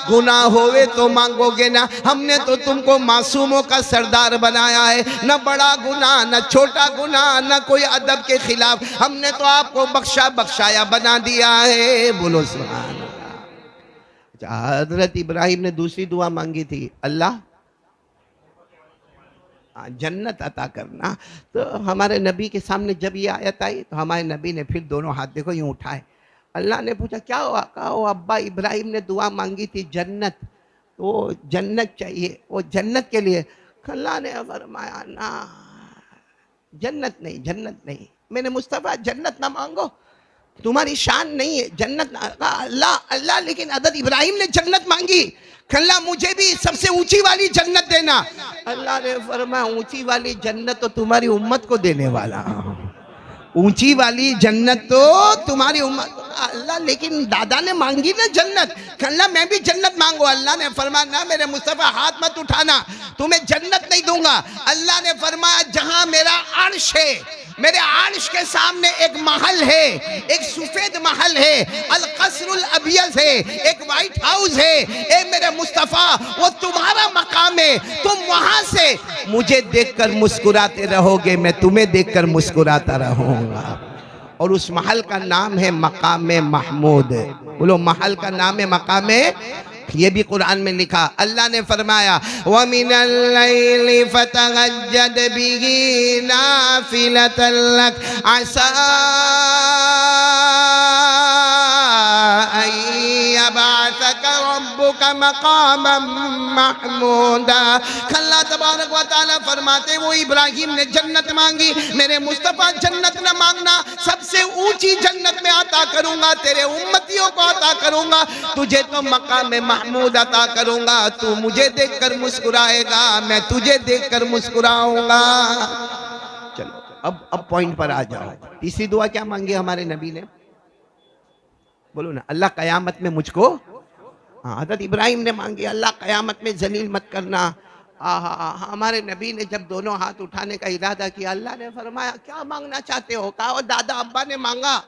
गुनाह होवे तो मांगोगे ना, हमने तो तुमको मासूमों का सरदार बनाया है, न बड़ा गुनाह न छोटा गुनाह न कोई अदब के खिलाफ, हमने तो आपको बख्शाया बना दिया है। बोलो सुभान अल्लाह। हजरत इब्राहिम ने दूसरी दुआ मांगी थी, अल्लाह जन्नत अता करना। तो हमारे नबी के सामने जब ये आयत आई तो हमारे नबी ने फिर दोनों हाथ देखो यूँ उठाए। अल्लाह ने पूछा क्या हुआ? कहा वो अब्बा इब्राहिम ने दुआ मांगी थी जन्नत, तो जन्नत चाहिए, वो जन्नत के लिए। अल्लाह ने फरमाया ना, जन्नत नहीं, मैंने मुस्तफ़ा जन्नत ना मांगो, तुम्हारी शान नहीं है जन्नत ना। अल्लाह लेकिन हज़रत इब्राहिम ने जन्नत मांगी, अल्लाह मुझे भी सबसे ऊंची वाली जन्नत देना। अल्लाह ने फरमाया ऊंची वाली जन्नत तो तुम्हारी उम्मत को देने वाला, ऊंची वाली जन्नत तो तुम्हारी उम्मत। अल्लाह लेकिन दादा ने मांगी ना जन्नत, अल्लाह मैं भी जन्नत मांगो। अल्लाह ने फरमाया ना मेरे मुस्तफ़ा हाथ मत उठाना, तुम्हें जन्नत नहीं दूंगा। अल्लाह ने फरमाया जहां मेरा अर्श है, मेरे अर्श के सामने एक महल है, एक सफेद महल है, अल कसरुल अबियज है, एक व्हाइट हाउस है, ए मेरे मुस्तफ़ा वो तुम्हारा मकाम है, तुम वहां से मुझे देखकर मुस्कुराते रहोगे, मैं तुम्हें देखकर मुस्कुराता रहूंगा। और उस महल का नाम है मकाम महमूद। बोलो महल का नाम है मकाम, ये भी कुरान में लिखा। अल्लाह ने फरमाया व मिनल लैलि फतहज्जद बिही नाफिलतन लक असा यबअसक रब्बुक मकामम महमूदा। अल्लाह तबारक व तआला फरमाते वो इब्राहिम ने जन्नत मांगी, मेरे मुस्तफ़ा जन्नत न मांगना, सबसे ऊंची जन्नत में अता करूंगा, तेरे उम्मतियों को अता करूंगा, तुझे तो मकाम महमूद अता करूंगा, तू मुझे देखकर मुस्कुराएगा, मैं तुझे देखकर मुस्कुराऊंगा। चलो अब पॉइंट पर आ जाओ। तीसरी दुआ क्या मांगी हमारे नबी ने? बोलो ना, अल्लाह कयामत में मुझको, हज़रत इब्राहिम ने मांगी अल्लाह कयामत में जलील मत करना। हमारे नबी ने जब दोनों हाथ उठाने का इरादा किया, अल्लाह ने फरमाया क्या मांगना चाहते हो? कहा वो दादा अब्बा ने मांगा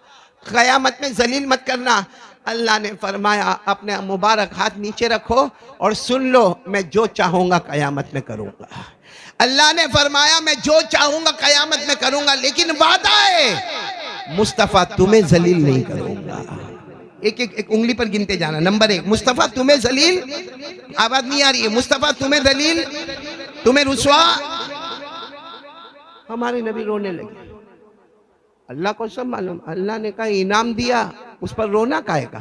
कयामत में जलील मत करना। अल्लाह ने फरमाया अपने मुबारक हाथ नीचे रखो और सुन लो, मैं जो चाहूंगा कयामत में करूंगा। अल्लाह ने फरमाया मैं जो चाहूंगा कयामत में करूंगा, लेकिन वादा है मुस्तफ़ा तुम्हें जलील नहीं करूंगा। एक उंगली पर गिनते जाना। नंबर 1 मुस्तफ़ा तुम्हें जलील, आवाज नहीं आ रही है, मुस्तफ़ा तुम्हें जलील, तुम्हें रुसवा। हमारे नबी रोने लगे। अल्लाह को सब मालूम, अल्लाह ने कहा इनाम दिया, उस पर रोना काहे का?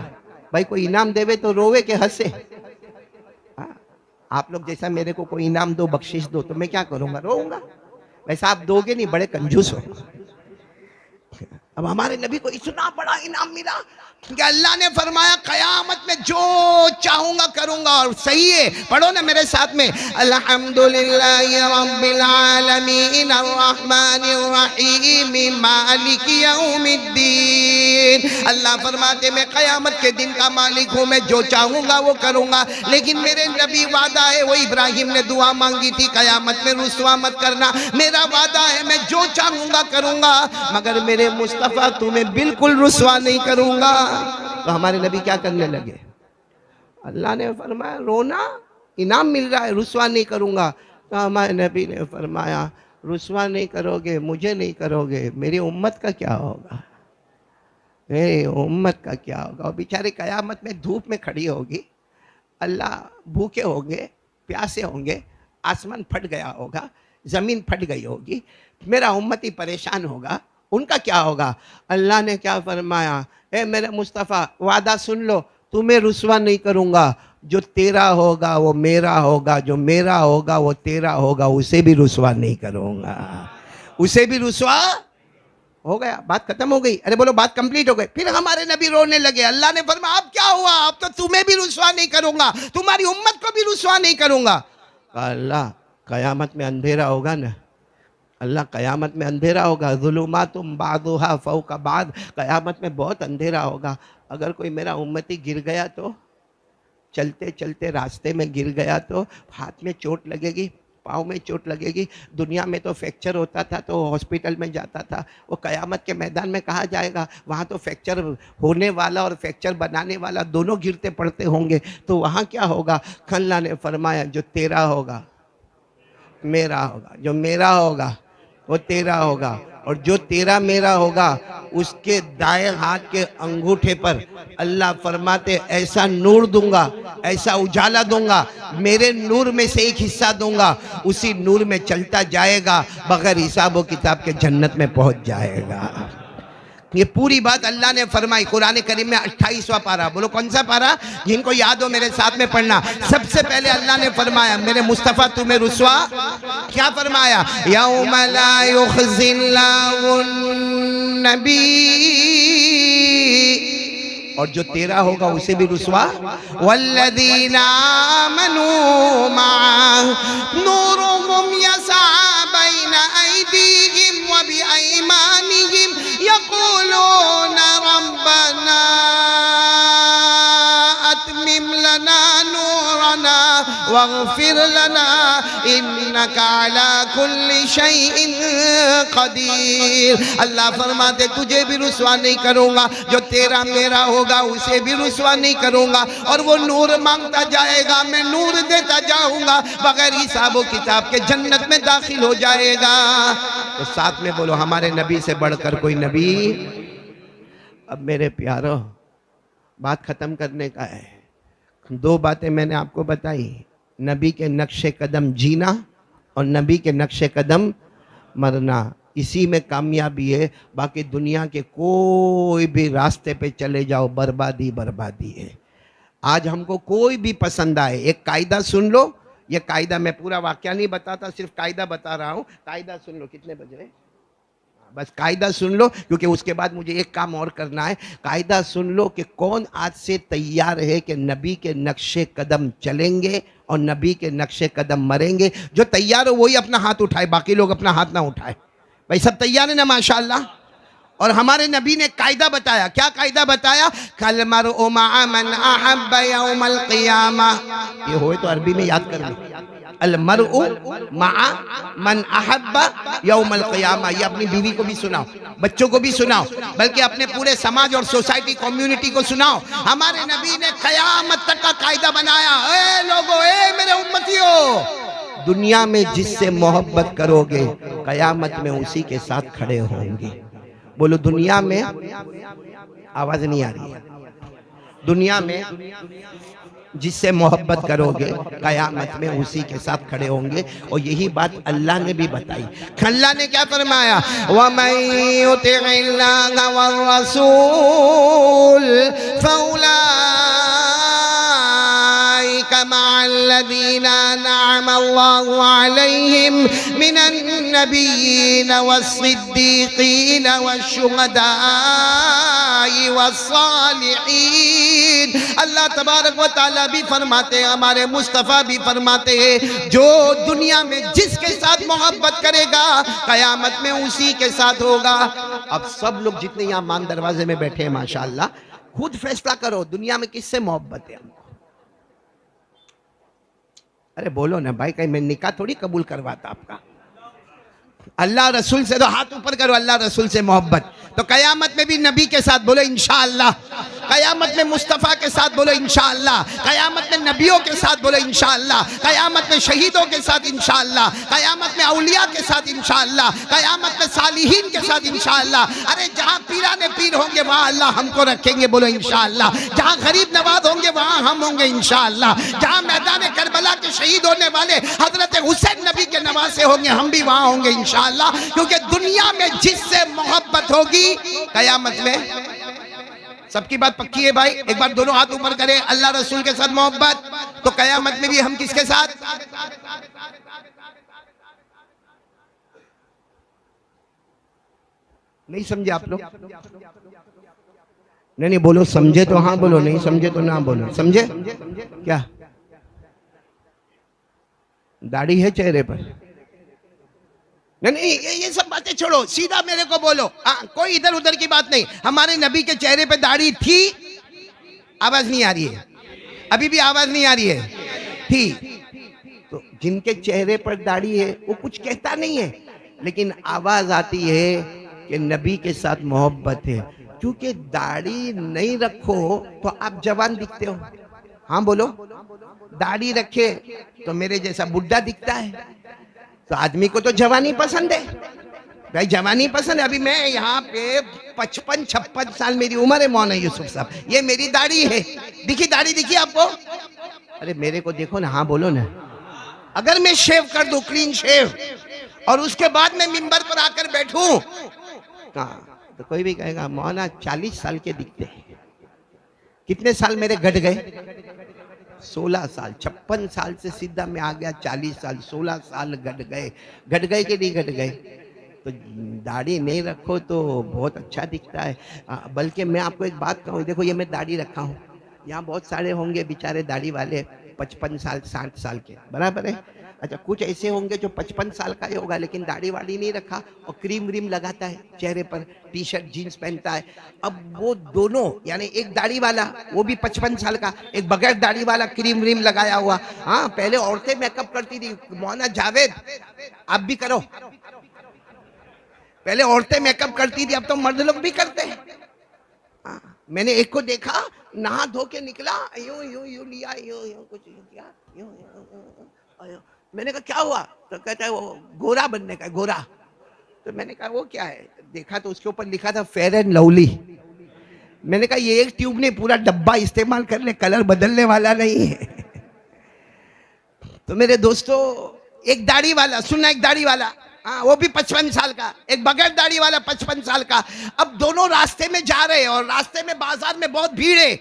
भाई कोई इनाम देवे तो रोवे के हंसे। आप लोग जैसा मेरे को कोई इनाम दो, बख्शिश दो, तो मैं क्या करूंगा? रोऊंगा। वैसा आप दोगे नहीं, बड़े कंजूस हो। अब हमारे नबी को इतना बड़ा इनाम मिला कि अल्लाह ने फरमाया कयामत में जो चाहूंगा करूंगा। और सही है, पढ़ो ना मेरे साथ में, अल्हम्दुलिल्लाहि रब्बिल आलमीन अर्रहमानिर रहीम मालिकी यौमिद्दीन। अल्लाह फरमाते मैं कयामत के दिन का मालिक हूँ, मैं जो चाहूंगा वो करूंगा। लेकिन मेरे नबी वादा है, वो इब्राहिम ने दुआ मांगी थी कयामत में रुसवा मत करना, मेरा वादा है मैं जो चाहूंगा करूंगा, मगर मेरे मुस्तफ़ा तुम्हें बिल्कुल रुसवा नहीं करूंगा। तो हमारे नबी क्या करने लगे? अल्लाह ने फरमाया रोना, इनाम मिल रहा है, रुसवा नहीं करूंगा। तो हमारे नबी ने फरमाया रुसवा नहीं करोगे, मुझे नहीं करोगे, मेरी उम्मत का क्या होगा? मेरी उम्मत का क्या होगा? और बेचारे कयामत में धूप में खड़ी होगी, अल्लाह भूखे होंगे, प्यासे होंगे, आसमान फट गया होगा, ज़मीन फट गई होगी, मेरा उम्मती परेशान होगा, उनका क्या होगा? अल्लाह ने क्या फरमाया? ए मेरे मुस्तफ़ा वादा सुन लो, तुम्हें रुसवा नहीं करूँगा, जो तेरा होगा वो मेरा होगा, जो मेरा होगा वो तेरा होगा, उसे भी रुसवा नहीं करूँगा, उसे भी रुसवा। हो गया, बात खत्म हो गई। अरे बोलो बात कंप्लीट हो गई। फिर हमारे नबी रोने लगे। अल्लाह ने फरमाया अब क्या हुआ? अब तो तुम्हें भी रुसवा नहीं करूँगा, तुम्हारी उम्मत को भी रुसवा नहीं करूँगा। अल्लाह कयामत में अंधेरा होगा ना, अल्लाह कयामत में अंधेरा होगा, ज़ुलुमातुम बादुहा फ़ौक़ बाद, कयामत में बहुत अंधेरा होगा। अगर कोई मेरा उम्मती गिर गया तो चलते चलते रास्ते में गिर गया तो हाथ में चोट लगेगी, पाँव में चोट लगेगी। दुनिया में तो फ्रैक्चर होता था तो हॉस्पिटल में जाता था, वो क़यामत के मैदान में कहाँ जाएगा? वहाँ तो फ्रैक्चर होने वाला और फ्रैक्चर बनाने वाला दोनों गिरते पड़ते होंगे, तो वहाँ क्या होगा? अल्लाह ने फरमाया जो तेरा होगा मेरा होगा, जो मेरा होगा वो तेरा होगा, और जो तेरा मेरा होगा उसके दाएं हाथ के अंगूठे पर अल्लाह फरमाते ऐसा नूर दूंगा, ऐसा उजाला दूंगा, मेरे नूर में से एक हिस्सा दूंगा, उसी नूर में चलता जाएगा, बगैर हिसाब व किताब के जन्नत में पहुंच जाएगा। ये पूरी बात अल्लाह ने फरमाई कुरान करीम में 28वां पारा। बोलो कौन सा पारा? जिनको याद हो मेरे साथ में पढ़ना। सबसे पहले अल्लाह ने फरमाया मेरे मुस्तफ़ा तुम्हें रुसवा क्या फरमाया? यौम ला युख़ज़िल्लाहुन नबी, और जो तेरा होगा उसे भी रुसवा। वल्लज़ीना आमनू मअहु नूरुहुम यस्आ बैना अयदीहिम व बिअयमानिहिम यक़ूलूना रब्बना अतमिम लना नूरना वग़फिर लना इन्नका अला कुल्लि शैइन क़दीर। अल्लाह फरमाते तुझे भी रुसवा नहीं करूँगा, जो तेरा मेरा होगा उसे भी रुसवा नहीं करूँगा, और वो नूर मांगता जाएगा मैं नूर देता जाऊँगा, बगैर हिसाब व किताब के जन्नत में दाखिल हो जाएगा। तो साथ में बोलो हमारे नबी से बढ़कर कोई नबी। अब मेरे प्यारो बात ख़त्म करने का है। दो बातें मैंने आपको बताई, नबी के नक्शे कदम जीना और नबी के नक्शे कदम मरना, इसी में कामयाबी है। बाकी दुनिया के कोई भी रास्ते पे चले जाओ बर्बादी बर्बादी है। आज हमको कोई भी पसंद आए, एक कायदा सुन लो, ये कायदा मैं पूरा वाक्या नहीं बताता, सिर्फ कायदा बता रहा हूँ। कायदा सुन लो, कितने बज रहे? बस कायदा सुन लो, क्योंकि उसके बाद मुझे एक काम और करना है। कायदा सुन लो कि कौन आज से तैयार है कि नबी के नक्शे कदम चलेंगे और नबी के नक्शे कदम मरेंगे। जो तैयार हो वही अपना हाथ उठाए, बाकी लोग अपना हाथ ना उठाए। भाई सब तैयार है ना? माशाअल्लाह। और हमारे नबी ने कायदा बताया। क्या कायदा बताया? कल मरउ मअ मन अहब्ब यौमल क़ियामा। ये होए तो अरबी में याद कर लो, अल मरउ मअ मन अहब्ब यौमल क़ियामा। ये अपनी बीवी को भी सुनाओ, बच्चों को भी सुनाओ, बल्कि अपने पूरे समाज और सोसाइटी कम्युनिटी को सुनाओ। हमारे नबी ने क़यामत तक का कायदा बनाया। ए लोगो, ए मेरे उम्मतियों, दुनिया में जिससे मोहब्बत करोगे क़यामत में उसी के साथ खड़े होंगे। बोलो दुनिया में, आवाज नहीं आ रही है, दुनिया में जिससे मोहब्बत करोगे क़यामत में उसी के साथ खड़े होंगे। और यही बात अल्लाह ने भी बताई। अल्लाह ने क्या फरमाया? वमन युतिइल्लाह वर रसूल फउलाइका मअल्लज़ीना अनअम अल्लाहु अलैहिम मिनन नबिय्यीन वस्सिद्दीक़ीन वश्शुहदाई वस्सालिहीन। अल्लाह तबारक व तआला भी फरमाते हैं, हमारे मुस्तफ़ा भी फरमाते हैं, जो दुनिया में जिसके साथ मोहब्बत करेगा क़यामत में उसी के साथ होगा। अब सब लोग जितने यहाँ मान दरवाजे में बैठे हैं माशाअल्लाह, खुद फैसला करो दुनिया में किससे मोहब्बत है हमको। अरे बोलो ना भाई, कहीं मैं निकाह थोड़ी कबूल करवाता आपका। अल्लाह रसूल से तो हाथ ऊपर करो, अल्लाह रसूल से मोहब्बत। तो कयामत में भी नबी के साथ बोलो इंशाअल्लाह, कयामत में मुस्तफ़ा के साथ बोलो इंशाअल्लाह, कयामत में नबियों के साथ बोलो इंशाअल्लाह, कयामत में शहीदों के साथ इंशाअल्लाह, कयामत में औलिया के साथ इंशाअल्लाह, कयामत में सालिहीन के साथ इंशाअल्लाह। अरे जहाँ पीराने पीर होंगे वहाँ अल्लाह हमको रखेंगे, बोलो इंशाअल्लाह। जहाँ गरीब नवाज होंगे वहाँ हम होंगे इंशाअल्लाह। जहाँ मैदान करबला के शहीद होने वाले हजरत हुसैन नबी के नवासे होंगे हम भी वहाँ होंगे इंशाअल्लाह। क्योंकि दुनिया में जिससे मोहब्बत होगी कयामत में, सबकी बात पक्की है भाई? एक बार दोनों हाथ ऊपर करें, अल्लाह रसूल के साथ मोहब्बत, तो कयामत में भी हम किसके साथ? नहीं समझे आप लोग? नहीं बोलो, समझे तो हाँ बोलो, नहीं समझे तो ना बोलो। समझे क्या? दाढ़ी है चेहरे पर? नहीं, ये सब बातें छोड़ो, सीधा मेरे को बोलो। कोई इधर उधर की बात नहीं। हमारे नबी के चेहरे पे दाढ़ी थी? आवाज नहीं आ रही है। अभी भी आवाज नहीं आ रही है? ठीक। तो जिनके चेहरे पर दाढ़ी है वो कुछ कहता नहीं है, लेकिन आवाज आती है कि नबी के साथ मोहब्बत है। क्योंकि दाढ़ी नहीं रखो तो आप जवान दिखते हो। हाँ बोलो। दाढ़ी रखे तो मेरे जैसा बुढ़ा दिखता है। तो आदमी को तो जवानी पसंद है भाई, जवानी पसंद है। अभी मैं यहाँ पे 55-56 साल मेरी उम्र है मौलाना यूसुफ साहब, ये मेरी दाढ़ी है। दिखी दाढ़ी, दिखी आपको? अरे मेरे को देखो ना, हाँ बोलो ना। अगर मैं शेव कर दूं, क्लीन शेव, और उसके बाद मैं मिंबर पर आकर बैठूं, तो कोई भी कहेगा मौलाना 40 साल के दिखते हैं। कितने साल मेरे घट गए? 16 साल। 56 साल से सीधा मैं आ गया 40 साल, 16 साल घट गए। घट गए कि नहीं घट गए? तो दाढ़ी नहीं रखो तो बहुत अच्छा दिखता है। बल्कि मैं आपको एक बात कहूँ, देखो ये मैं दाढ़ी रखा हूँ, यहाँ बहुत सारे होंगे बेचारे दाढ़ी वाले 55 साल 60 साल के, बराबर है। अच्छा, कुछ ऐसे होंगे जो 55 साल का ही होगा लेकिन दाढ़ी वाड़ी नहीं रखा और क्रीम व्रीम लगाता है चेहरे पर, टी शर्ट जीन्स पहनता है। अब वो दोनों, यानी एक दाढ़ी वाला वो भी 55 साल का, एक बगैर दाढ़ी वाला क्रीम व्रीम लगाया हुआ। हाँ, पहले औरतें मेकअप करती थी, मौलाना जावेद आप भी करो। पहले औरतें मेकअप करती थी, अब तो मर्द लोग भी करते हैं। मैंने एक को देखा, नहा धो के निकला, यूं यूं यूं लिया, यूं यूं कुछ यूं किया, यूं यूं। मैंने कहा क्या हुआ? तो कहता है वो गोरा बनने का, गोरा। तो मैंने कहा वो क्या है? देखा तो उसके ऊपर लिखा था फेयर एंड लवली। मैंने कहा ये एक ट्यूब नहीं, पूरा डब्बा इस्तेमाल कर ले, कलर बदलने वाला नहीं है। तो मेरे दोस्तों, एक दाढ़ी वाला, सुनना, एक दाढ़ी वाला, हाँ वो भी 55 साल का, एक बगैर दाढ़ी वाला 55 साल का। अब दोनों रास्ते में जा रहे हैं और रास्ते में बाजार में बहुत भीड़ है।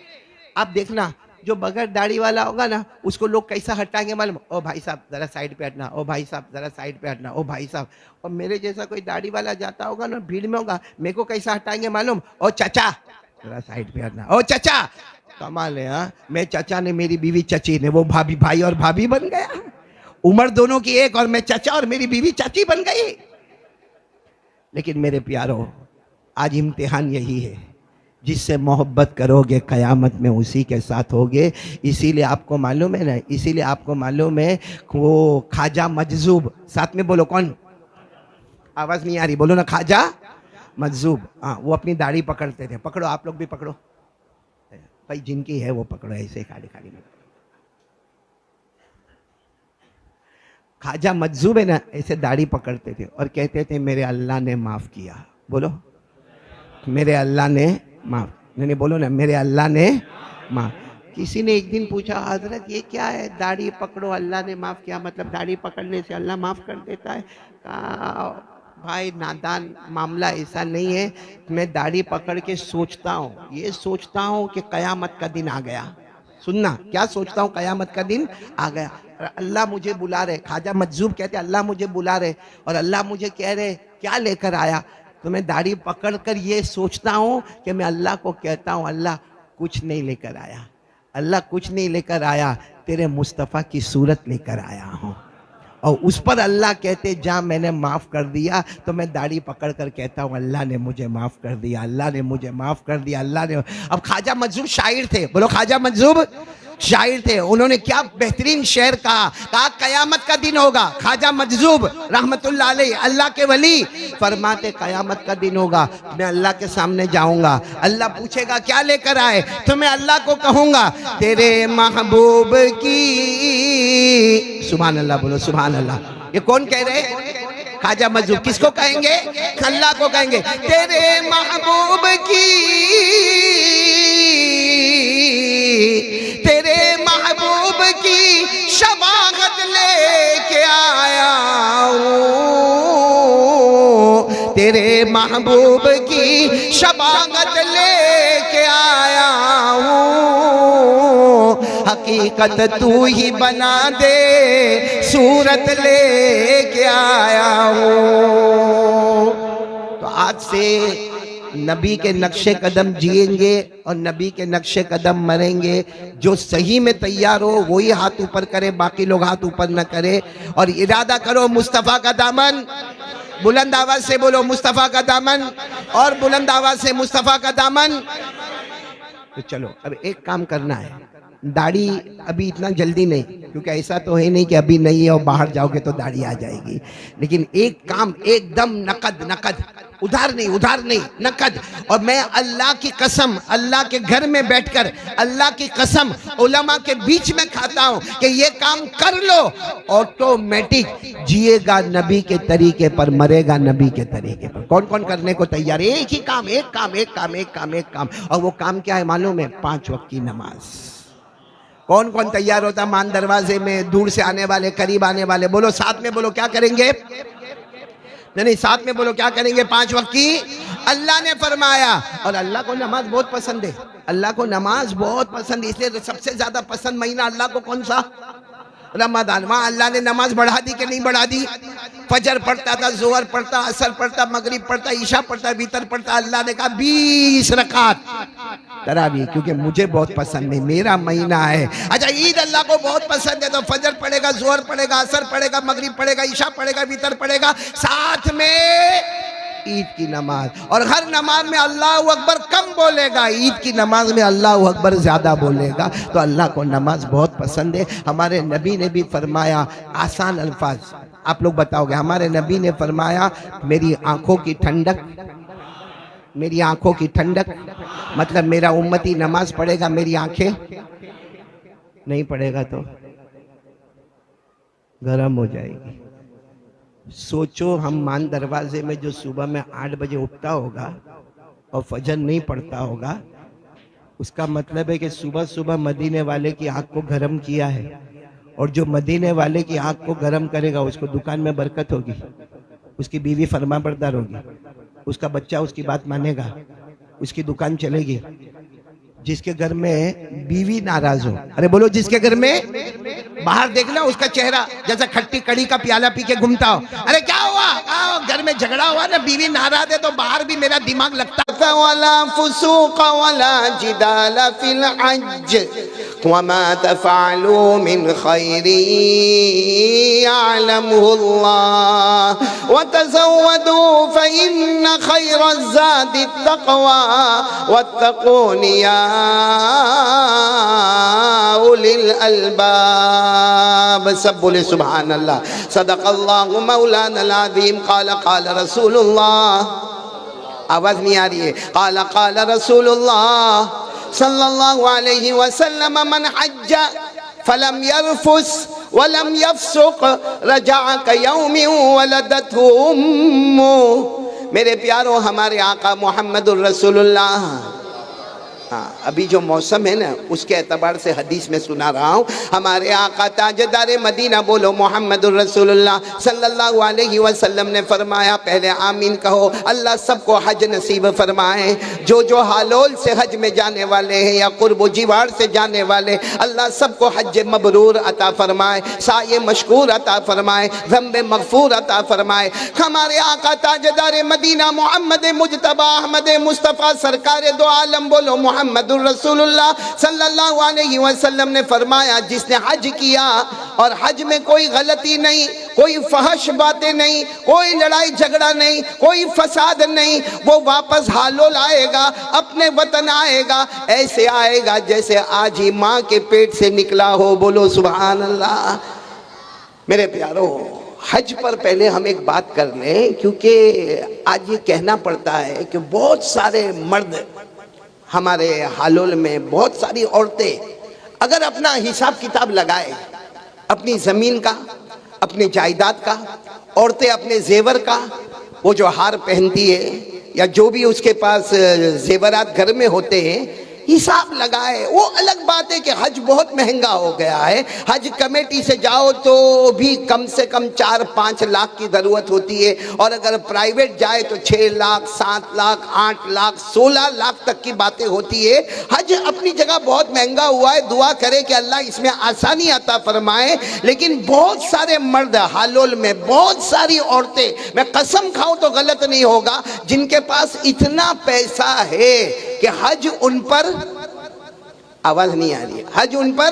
आप देखना, जो बगैर दाढ़ी वाला होगा ना, उसको लोग कैसा हटाएंगे मालूम? ओ भाई साहब जरा साइड पे हटना, ओ भाई साहब जरा साइड पे हटना, ओ भाई साहब। और मेरे जैसा कोई दाढ़ी वाला जाता होगा ना, भीड़ में होगा, मेरे को कैसा हटाएंगे मालूम? ओ चाचा जरा साइड पे हटना, ओ चाचा। कमाल है। हाँ, मैं चाचा ने, मेरी बीवी चची ने, वो भाभी, भाई और भाभी बन गया। उम्र दोनों की एक, और मैं चाचा और मेरी बीवी चाची बन गई। लेकिन मेरे प्यारों, आज इम्तिहान यही है, जिससे मोहब्बत करोगे कयामत में उसी के साथ होगे। इसीलिए आपको मालूम है ना, इसीलिए आपको मालूम है वो ख्वाजा मजजूब, साथ में बोलो कौन? आवाज नहीं आ रही, बोलो ना, ख्वाजा मजजूब। हाँ, वो अपनी दाढ़ी पकड़ते थे। पकड़ो, आप लोग भी पकड़ो भाई, जिनकी है वो पकड़ो, ऐसे खाली खाली में। ख्वाजा मजजूब है ना, ऐसे दाढ़ी पकड़ते थे और कहते थे मेरे अल्लाह ने माफ किया। बोलो, मेरे अल्लाह ने माफ, नहीं बोलो ना, मेरे अल्लाह ने माफ। किसी ने एक दिन पूछा, हजरत ये क्या है, दाढ़ी पकड़ो अल्लाह ने माफ किया, मतलब दाढ़ी पकड़ने से अल्लाह माफ कर देता है? कहा भाई नादान, मामला ऐसा नहीं है। मैं दाढ़ी पकड़ के सोचता हूँ, ये सोचता हूँ कि कयामत का दिन आ गया। सुनना, क्या सोचता हूँ? कयामत का दिन आ गया, अल्लाह मुझे बुला रहे। ख्वाजा मजजूब कहते अल्लाह मुझे बुला रहे और अल्लाह मुझे कह रहे क्या लेकर आया? तो मैं दाढ़ी पकड़ कर ये सोचता हूँ कि मैं अल्लाह को कहता हूँ, अल्लाह कुछ नहीं लेकर आया, अल्लाह कुछ नहीं लेकर आया, तेरे मुस्तफ़ा की सूरत लेकर आया हूँ। और उस पर अल्लाह कहते जा मैंने माफ़ कर दिया। तो मैं दाढ़ी पकड़ कर कहता हूँ अल्लाह ने मुझे माफ़ कर दिया, अल्लाह ने मुझे माफ़ कर दिया, अल्लाह ने। अब ख्वाजा मजजूब शायर थे, बोलो ख्वाजा मजजूब शायर थे। उन्होंने क्या बेहतरीन शेर कहा कयामत का दिन होगा। ख्वाजा मजजूब रहमतुल्लाह अलैह, अल्लाह के वली, फरमाते कयामत का दिन होगा, मैं अल्लाह के सामने जाऊंगा, अल्लाह पूछेगा क्या लेकर आए, तो मैं अल्लाह को कहूंगा तेरे महबूब की, सुभान अल्लाह, बोलो सुभान अल्लाह। ये कौन कह रहे? ख्वाजा मजजूब। किसको कहेंगे? अल्लाह को कहेंगे, तेरे महबूब की, तेरे महबूब की शबागत लेके आया हूँ, तेरे महबूब की शबागत लेके आया हूँ, हकीकत तू ही बना दे, सूरत लेके आया हूँ। तो आज से नबी के नक्शे कदम जिएंगे और नबी के नक्शे कदम मरेंगे। जो सही में तैयार हो वही हाथ ऊपर करे, बाकी लोग हाथ ऊपर न करे। और इरादा करो मुस्तफ़ा का दामन, बुलंद आवाज से बोलो मुस्तफ़ा का दामन, और बुलंद आवाज से मुस्तफ़ा का दामन। तो चलो अब एक काम करना है, दाढ़ी अभी इतना जल्दी नहीं, क्योंकि ऐसा तो है नहीं कि अभी नहीं है और बाहर जाओगे तो दाढ़ी आ जाएगी। लेकिन एक काम एकदम नकद नकद, उधार नहीं नकद। और मैं अल्लाह की कसम, अल्लाह के घर में बैठकर अल्लाह की कसम उलमा के बीच में खाता हूं कि ये काम कर लो, ऑटोमेटिक जिएगा नबी के तरीके पर, मरेगा नबी के तरीके पर। कौन कौन करने को तैयार है? एक ही काम, एक काम। और वो काम क्या है मालूम है? 5 वक्त की नमाज। कौन कौन तैयार होता? मान दरवाजे में दूर से आने वाले, करीब आने वाले, बोलो साथ में, बोलो क्या करेंगे? नहीं, साथ में बोलो क्या करेंगे? 5 वक्त की। अल्लाह ने फरमाया, और अल्लाह को नमाज बहुत पसंद है, अल्लाह को नमाज बहुत पसंद है, इसलिए तो सबसे ज्यादा पसंद महीना अल्लाह को कौन सा? रमजान। वहां अल्लाह ने नमाज बढ़ा दी कि नहीं बढ़ा दी? फजर पढ़ता था, जोहर पढ़ता, असर पढ़ता, मगरिब पढ़ता, ईशा पढ़ता, वितर पढ़ता। अल्लाह ने कहा 20 रकात तरावी, क्योंकि मुझे बहुत पसंद है, मेरा महीना है। अच्छा, ईद अल्लाह को बहुत पसंद है तो फजर पढ़ेगा, जोहर पढ़ेगा, असर पढ़ेगा, मगरिब पढ़ेगा, ईशा पढ़ेगा, वितर पढ़ेगा, साथ में ईद की नमाज। और हर नमाज में अल्लाह अकबर कम बोलेगा, ईद की नमाज में अल्लाह अकबर ज्यादा बोलेगा। तो अल्लाह को नमाज बहुत पसंद है। हमारे नबी ने भी फरमाया, आसान अल्फाज आप लोग बताओगे, हमारे नबी ने फरमाया, मेरी आंखों की ठंडक, मेरी आंखों की ठंडक मतलब मेरा उम्मती नमाज पढ़ेगा, मेरी आंखें नहीं पढ़ेगा तो गरम हो जाएगी। सोचो, हम मान दरवाजे में जो सुबह में 8 बजे उठता होगा और फजर नहीं पढ़ता होगा, उसका मतलब है कि सुबह सुबह मदीने वाले की आंख को गर्म किया है। और जो मदीने वाले की आंख को गर्म करेगा उसको दुकान में बरकत होगी, उसकी बीवी फरमाबरदार होगी, उसका बच्चा उसकी बात मानेगा, उसकी दुकान चलेगी। जिसके घर में बीवी नाराज हो, अरे बोलो जिसके घर में, बाहर देखना उसका चेहरा जैसा खट्टी कड़ी का प्याला पी के घूमता हो, अरे क्या हुआ? घर में झगड़ा हुआ ना, बीवी नाराज है तो बाहर भी मेरा दिमाग लगता वला फुसूक वला जिदाल फिल हज वमा तफअलू मिन खैरि यअलमुहुल्लाह वतज़व्वदू फइन्न खैरज़्ज़ादि तक़वा वत्तक़ून या उलिल अलबाब। सब बोले सुभान अल्लाह। सदक़ल्लाहु मौलानल अज़ीम। क़ाल क़ाल रसूलुल्लाह। आवाज नहीं आ रही है? क़ाल क़ाल रसूलुल्लाह सल्लल्लाहु अलैहि वसल्लम मन हज्ज फलम यरफुस वलम यफसुक रजा कयौमि वलदतहु उम्मु। मेरे प्यारों, हमारे आका मोहम्मदुर रसूलुल्लाह, हाँ, अभी जो मौसम है ना उसके एतबार से हदीस में सुना रहा हूँ। हमारे आका ताजदार मदीना, बोलो मोहम्मदुर रसूलुल्लाह सल्लल्लाहु अलैहि वसल्लम ने फरमाया, पहले आमीन कहो, अल्लाह सबको हज नसीब फरमाए। जो हालोल से हज में जाने वाले हैं या कुर्ब जीवार से जाने वाले, अल्लाह सबको हज मबरूर अता फरमाए, साये मशकूर अता फरमाए, ज़म्बे मग़फ़ूर अता फरमाए। हमारे आका ताजदार मदीना मोहम्मद मुजतबा अहमद मुस्तफ़ा सरकार दो आलम, बोलो मोहम्मदुर रसूलुल्लाह सल्लल्लाहु अलैहि वसल्लम ने फरमाया, जिसने हज किया और हज में कोई गलती नहीं, कोई फहश बातें नहीं, कोई लड़ाई झगड़ा नहीं, कोई फसाद नहीं, वो वापस हालोल आएगा, अपने वतन आएगा, ऐसे आएगा जैसे आज ही माँ के पेट से निकला हो। बोलो सुभान अल्लाह। मेरे प्यारों, हज पर पहले हम एक बात कर लें, क्योंकि आज ये कहना पड़ता है कि बहुत सारे मर्द हमारे हालोल में, बहुत सारी औरतें अगर अपना हिसाब किताब लगाए, अपनी ज़मीन का, अपनी जायदाद का, औरतें अपने जेवर का, वो जो हार पहनती है या जो भी उसके पास जेवरात घर में होते हैं, हिसाब लगाए। वो अलग बात है कि हज बहुत महंगा हो गया है, हज कमेटी से जाओ तो भी कम से कम 4-5 लाख की ज़रूरत होती है, और अगर प्राइवेट जाए तो 6 लाख, 7 लाख, 8 लाख, 16 लाख तक की बातें होती है। हज अपनी जगह बहुत महंगा हुआ है, दुआ करे कि अल्लाह इसमें आसानी अता फरमाए। लेकिन बहुत सारे मर्द हालोल में, बहुत सारी औरतें, मैं कसम खाऊं तो गलत नहीं होगा, जिनके पास इतना पैसा है कि हज उन पर, आवाज नहीं आ रही है, हज उन पर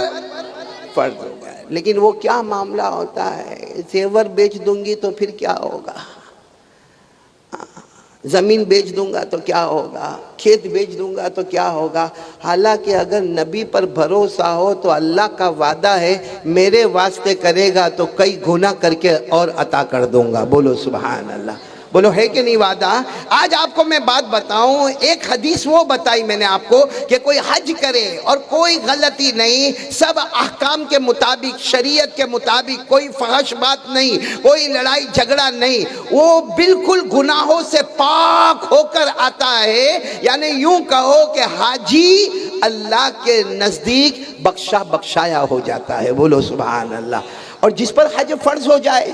फर्ज हो गया। लेकिन वो क्या मामला होता है, जेवर बेच दूंगी तो फिर क्या होगा, ज़मीन बेच दूंगा तो क्या होगा, खेत बेच दूंगा तो क्या होगा। हालांकि अगर नबी पर भरोसा हो तो अल्लाह का वादा है मेरे वास्ते करेगा तो कई गुना करके और अता कर दूंगा। बोलो सुभान अल्लाह, बोलो है कि नहीं वादा। आज आपको मैं बात बताऊं, एक हदीस वो बताई मैंने आपको कि कोई हज करे और कोई गलती नहीं, सब अहकाम के मुताबिक, शरीयत के मुताबिक, कोई फहश बात नहीं, कोई लड़ाई झगड़ा नहीं, वो बिल्कुल गुनाहों से पाक होकर आता है। यानी यूं कहो कि हाजी अल्लाह के नजदीक बख्शा बख्शाया हो जाता है। बोलो सुभान अल्लाह। और जिस पर हज फर्ज हो जाए,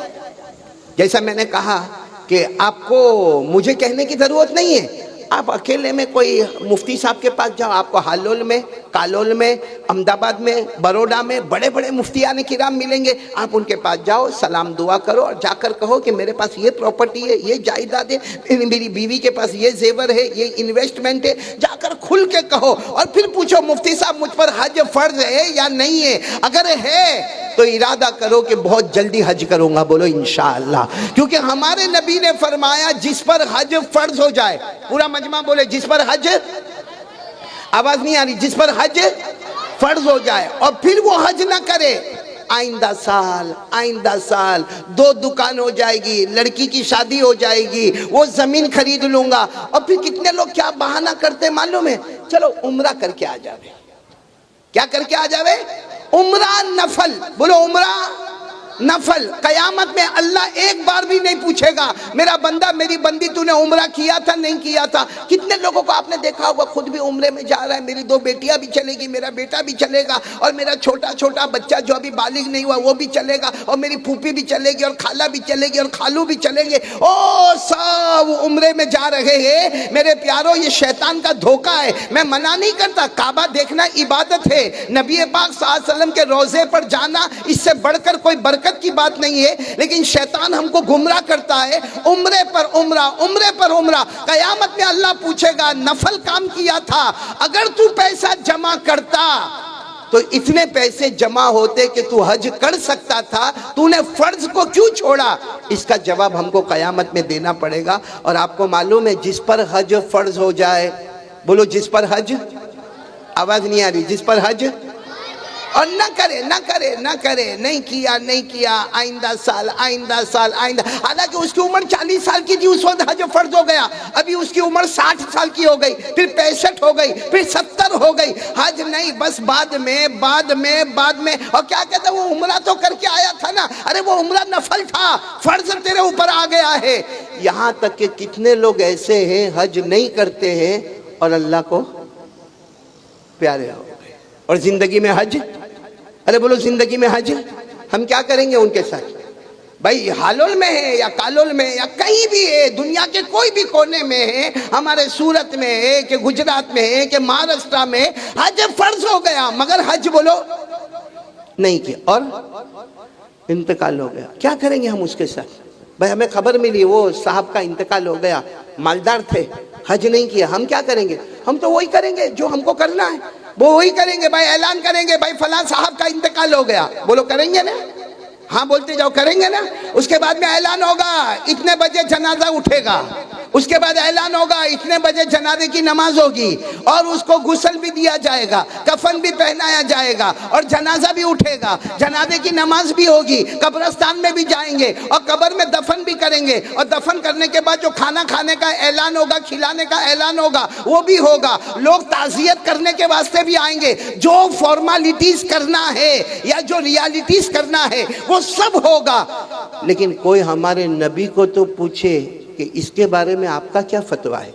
जैसा मैंने कहा कि आपको मुझे कहने की ज़रूरत नहीं है, आप अकेले में कोई मुफ्ती साहब के पास जाओ, आपको हालोल में, कालोल में, अहमदाबाद में, बड़ौदा में बड़े बड़े मुफ्तियान किराम मिलेंगे। आप उनके पास जाओ, सलाम दुआ करो और जाकर कहो कि मेरे पास ये प्रॉपर्टी है, ये जायदाद है, मेरी बीवी के पास ये जेवर है, ये इन्वेस्टमेंट है। जाकर खुल के कहो और फिर पूछो मुफ्ती साहब मुझ पर हज फर्ज है या नहीं है। अगर है तो इरादा करो कि बहुत जल्दी हज करूंगा। बोलो इंशाअल्लाह। क्योंकि हमारे नबी ने फरमाया जिस पर हज फर्ज हो जाए, पूरा मजमा बोले जिस पर हज, आवाज नहीं आ रही, जिस पर हज फर्ज हो जाए और फिर वो हज ना करे, आइंदा साल 2 दुकान हो जाएगी, लड़की की शादी हो जाएगी, वो जमीन खरीद लूंगा। और फिर कितने लोग क्या बहाना करते मालूम है, चलो उम्रा करके आ जावे। क्या करके आ जावे? उम्रा नफल। बोलो उम्रा नफल। कयामत में अल्लाह एक बार भी नहीं पूछेगा मेरा बंदा मेरी बंदी तूने उम्रा किया था नहीं किया था। कितने लोगों को आपने देखा होगा खुद भी उम्रे में जा रहा है, मेरी 2 बेटियां भी चलेगी, मेरा बेटा भी चलेगा और मेरा छोटा छोटा बच्चा जो अभी बालिग नहीं हुआ वो भी चलेगा और मेरी फूफी भी चलेगी और खाला भी चलेगी और खालू भी चलेंगे। ओ सब उम्रे में जा रहे हैं। मेरे प्यारों, ये शैतान का धोखा है। मैं मना नहीं करता, काबा देखना इबादत है, नबी पाक सल्लल्लाहु अलैहि वसल्लम के रोजे पर जाना इससे बढ़कर कोई बरकत की बात नहीं है। लेकिन शैतान हमको गुमराह करता है। उम्रे पर उम्रा, उम्रे पर उम्रा। कयामत में अल्लाह पूछेगा नफल काम किया था, अगर तू पैसा जमा करता तो इतने पैसे जमा होते कि तू हज कर सकता था, तूने फर्ज को क्यों छोड़ा? इसका जवाब हमको कयामत में देना पड़ेगा। और आपको मालूम है जिस पर हज फर्ज हो जाए, बोलो जिस पर हज, आवाज नहीं आ रही, जिस पर हज और ना करे, नहीं किया, आइंदा साल। हालांकि उसकी उम्र 40 साल की थी उस वक्त हज फर्ज हो गया, अभी उसकी उम्र 60 साल की हो गई, फिर 65 हो गई, फिर 70 हो गई। हज नहीं, बस बाद में। और क्या कहते, वो उम्रा तो करके आया था ना, अरे वो उम्रा नफल था, फर्ज तेरे ऊपर आ गया है। यहाँ तक कि कितने लोग ऐसे हैं हज नहीं करते हैं और अल्लाह को प्यारे हो गए। और जिंदगी में हज, अरे बोलो जिंदगी में हज, हम क्या करेंगे उनके साथ? भाई हालोल में है या कालोल में या कहीं भी है, दुनिया के कोई भी कोने में है, हमारे सूरत में है कि गुजरात में है कि महाराष्ट्र में, हज फर्ज हो गया मगर हज बोलो नहीं किया और इंतकाल हो गया। क्या करेंगे हम उसके साथ? भाई हमें खबर मिली वो साहब का इंतकाल हो गया, मालदार थे, हज नहीं किया, हम क्या करेंगे? हम तो वही करेंगे जो हमको करना है, वो वही करेंगे। भाई ऐलान करेंगे भाई फलां साहब का इंतकाल हो गया, बोलो करेंगे ना? हाँ बोलते जाओ, करेंगे ना? उसके बाद में ऐलान होगा इतने बजे जनाजा उठेगा, उसके बाद ऐलान होगा इतने बजे जनाजे की नमाज होगी और उसको गुस्ल भी दिया जाएगा, कफन भी पहनाया जाएगा और जनाजा भी उठेगा, जनाजे की नमाज भी होगी, कब्रिस्तान में भी जाएंगे और कब्र में दफन भी करेंगे और दफन करने के बाद जो खाना खाने का ऐलान होगा, खिलाने का ऐलान होगा, वो भी होगा। लोग ताज़ियत करने के वास्ते भी आएंगे। जो फॉर्मेलिटीज करना है या जो रियलिटीज करना है वो सब होगा। लेकिन कोई हमारे नबी को तो पूछे कि इसके बारे में आपका क्या फतवा है?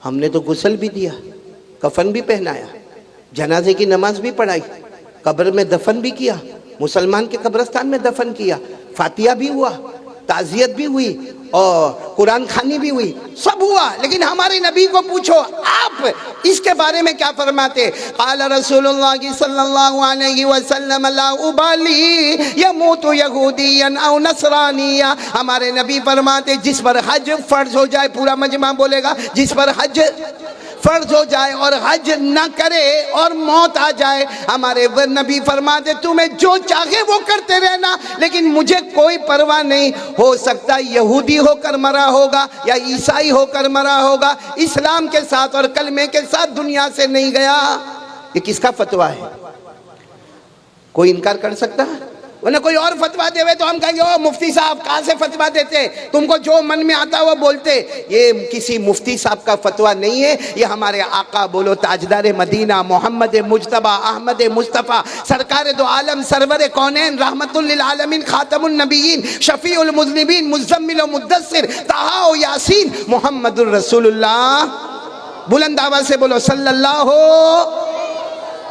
हमने तो गुस्ल भी दिया, कफन भी पहनाया, जनाजे की नमाज भी पढ़ाई, कब्र में दफन भी किया, मुसलमान के कब्रिस्तान में दफन किया, फातिया भी हुआ, ताज़ियत भी हुई और कुरान खानी भी हुई, सब हुआ। लेकिन हमारे नबी को पूछो आप इसके बारे में क्या फरमाते? क़ाला रसूलुल्लाह सल्लल्लाहु अलैहि वसल्लम ला उबाली यमूतु यहूदियन औ नसरानिया। हमारे नबी फरमाते जिस पर हज फर्ज हो जाए, पूरा मजमा बोलेगा, जिस पर हज फर्ज हो जाए और हज न करे और मौत आ जाए, हमारे नबी फरमाते तुम्हें जो चाहे वो करते रहना, लेकिन मुझे कोई परवाह नहीं, हो सकता यहूदी होकर मरा होगा या ईसाई होकर मरा होगा, इस्लाम के साथ और कलमे के साथ दुनिया से नहीं गया। ये किसका फतवा है? कोई इनकार कर सकता है? वरना कोई और फतवा देवे तो हम कहेंगे ओ मुफ्ती साहब कहाँ से फतवा देते, तुमको जो मन में आता वो बोलते। ये किसी मुफ्ती साहब का फतवा नहीं है, ये हमारे आका बोलो ताजदार मदीना मोहम्मद मुजतबा अहमद मुस्तफ़ा सरकार दो आलम सरवर कौनैन रहमतुल लिल आलमीन खातमुन नबीयीन शफीउल मुज़निबीन मुज़म्मिल व मुद्दस्सिर ताहा व यासीन मुहम्मदुर रसूलुल्लाह, बुलंद आवाज से बोलो सल्लल्लाहु।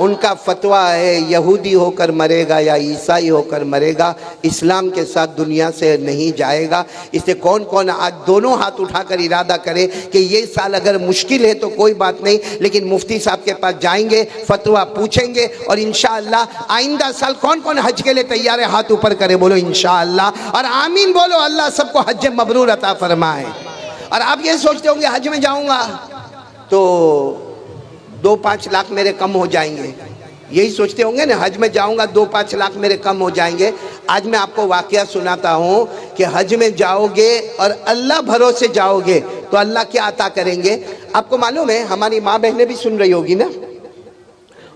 उनका फतवा है यहूदी होकर मरेगा या ईसाई होकर मरेगा, इस्लाम के साथ दुनिया से नहीं जाएगा। इसलिए कौन कौन आज दोनों हाथ उठाकर इरादा करे कि ये साल अगर मुश्किल है तो कोई बात नहीं, लेकिन मुफ्ती साहब के पास जाएंगे, फतवा पूछेंगे और इंशाअल्लाह आइंदा साल कौन कौन हज के लिए तैयार है हाथ ऊपर करे, बोलो इंशाअल्लाह और आमीन बोलो। अल्लाह सबको हज मबरूर अता फरमाए। और आप ये सोचते होंगे हज में जाऊंगा तो 2-5 लाख मेरे कम हो जाएंगे, यही सोचते होंगे ना, हज में जाऊंगा 2-5 लाख मेरे कम हो जाएंगे। आज मैं आपको वाकया सुनाता हूँ कि हज में जाओगे और अल्लाह भरोसे जाओगे तो अल्लाह क्या अता करेंगे आपको मालूम है। हमारी माँ बहनें भी सुन रही होगी ना,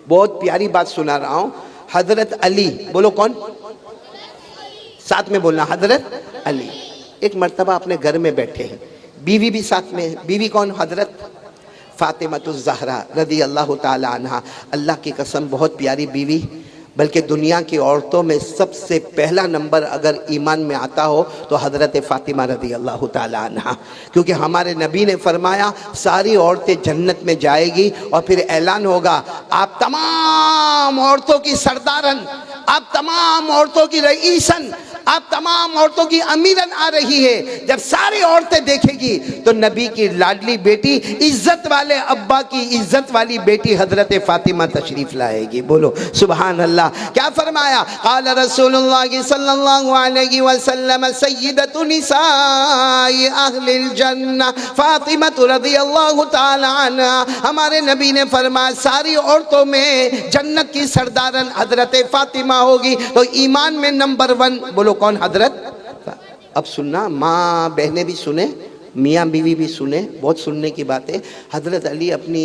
बहुत प्यारी बात सुना रहा हूँ। हजरत अली, बोलो कौन, साथ में बोलना, हजरत अली एक मर्तबा अपने घर में बैठे हैं, बीवी भी साथ में है। बीवी कौन? हजरत फातिमातुज़ ज़हरा रदी अल्लाह ताला अन्हा। अल्लाह की कसम बहुत प्यारी बीवी, बल्कि दुनिया की औरतों में सबसे पहला नंबर अगर ईमान में आता हो तो हज़रत फ़ातिमा रदी अल्लाह ताला अन्हा, क्योंकि हमारे नबी ने फरमाया सारी औरतें जन्नत में जाएगी और फिर ऐलान होगा आप तमाम औरतों की सरदारन, आप तमाम औरतों की रईसन, आप तमाम औरतों की अमीरन आ रही है। जब सारी औरतें देखेगी तो नबी की लाडली बेटी, इज्जत वाले अब्बा की इज्जत वाली बेटी हजरत फातिमा तशरीफ लाएगी। बोलो सुभान अल्लाह। क्या फरमाया? क़ाल रसूलुल्लाह सल्लल्लाहु अलैहि वसल्लम सय्यदतु निसाई अहलिल जन्नह फातिमा रज़ियल्लाहु ताला अन्हा। हमारे नबी ने फरमाया सारी औरतों में जन्नत की सरदारन हजरत फातिमा होगी। तो ईमान में नंबर 1 बोलो कौन? हजरत। अब सुनना, माँ बहनें भी सुने, मियाँ बीवी भी सुने, बहुत सुनने की बात है। हजरत अली अपनी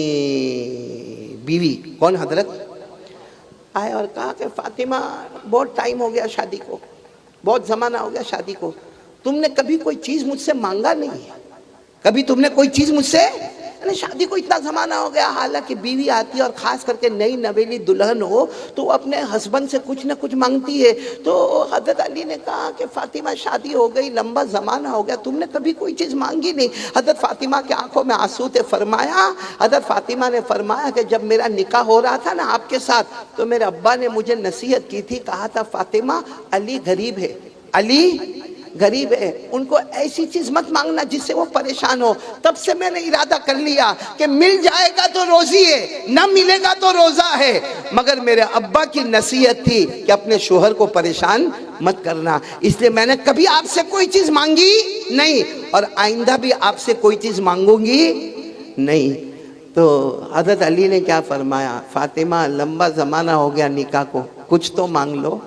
बीवी कौन? हजरत आए और कहा कि फातिमा बहुत टाइम हो गया शादी को, बहुत ज़माना हो गया शादी को, तुमने कभी कोई चीज़ मुझसे मांगा नहीं है, कभी तुमने कोई चीज़ मुझसे, शादी को इतना ज़माना हो गया। हालांकि बीवी आती है और ख़ास करके नई नवेली दुल्हन हो तो अपने हस्बैंड से कुछ ना कुछ मांगती है। तो हज़रत अली ने कहा कि फ़ातिमा शादी हो गई, लंबा ज़माना हो गया, तुमने कभी कोई चीज़ मांगी नहीं। हज़रत फ़ातिमा की आंखों में आंसू थे। फरमाया, हज़रत फ़ातिमा ने फरमाया कि जब मेरा निकाह हो रहा था ना आपके साथ तो मेरे अब्बा ने मुझे नसीहत की थी, कहा था फ़ातिमा अली गरीब है, अली गरीब है, उनको ऐसी चीज मत मांगना जिससे वो परेशान हो। तब से मैंने इरादा कर लिया कि मिल जाएगा तो रोजी है, न मिलेगा तो रोजा है। मगर मेरे अब्बा की नसीहत थी कि अपने शोहर को परेशान मत करना, इसलिए मैंने कभी आपसे कोई चीज मांगी नहीं और आइंदा भी आपसे कोई चीज मांगूंगी नहीं। तो हज़रत अली ने क्या फरमाया? फातिमा लंबा ज़माना हो गया निकाह को, कुछ तो मांग लो,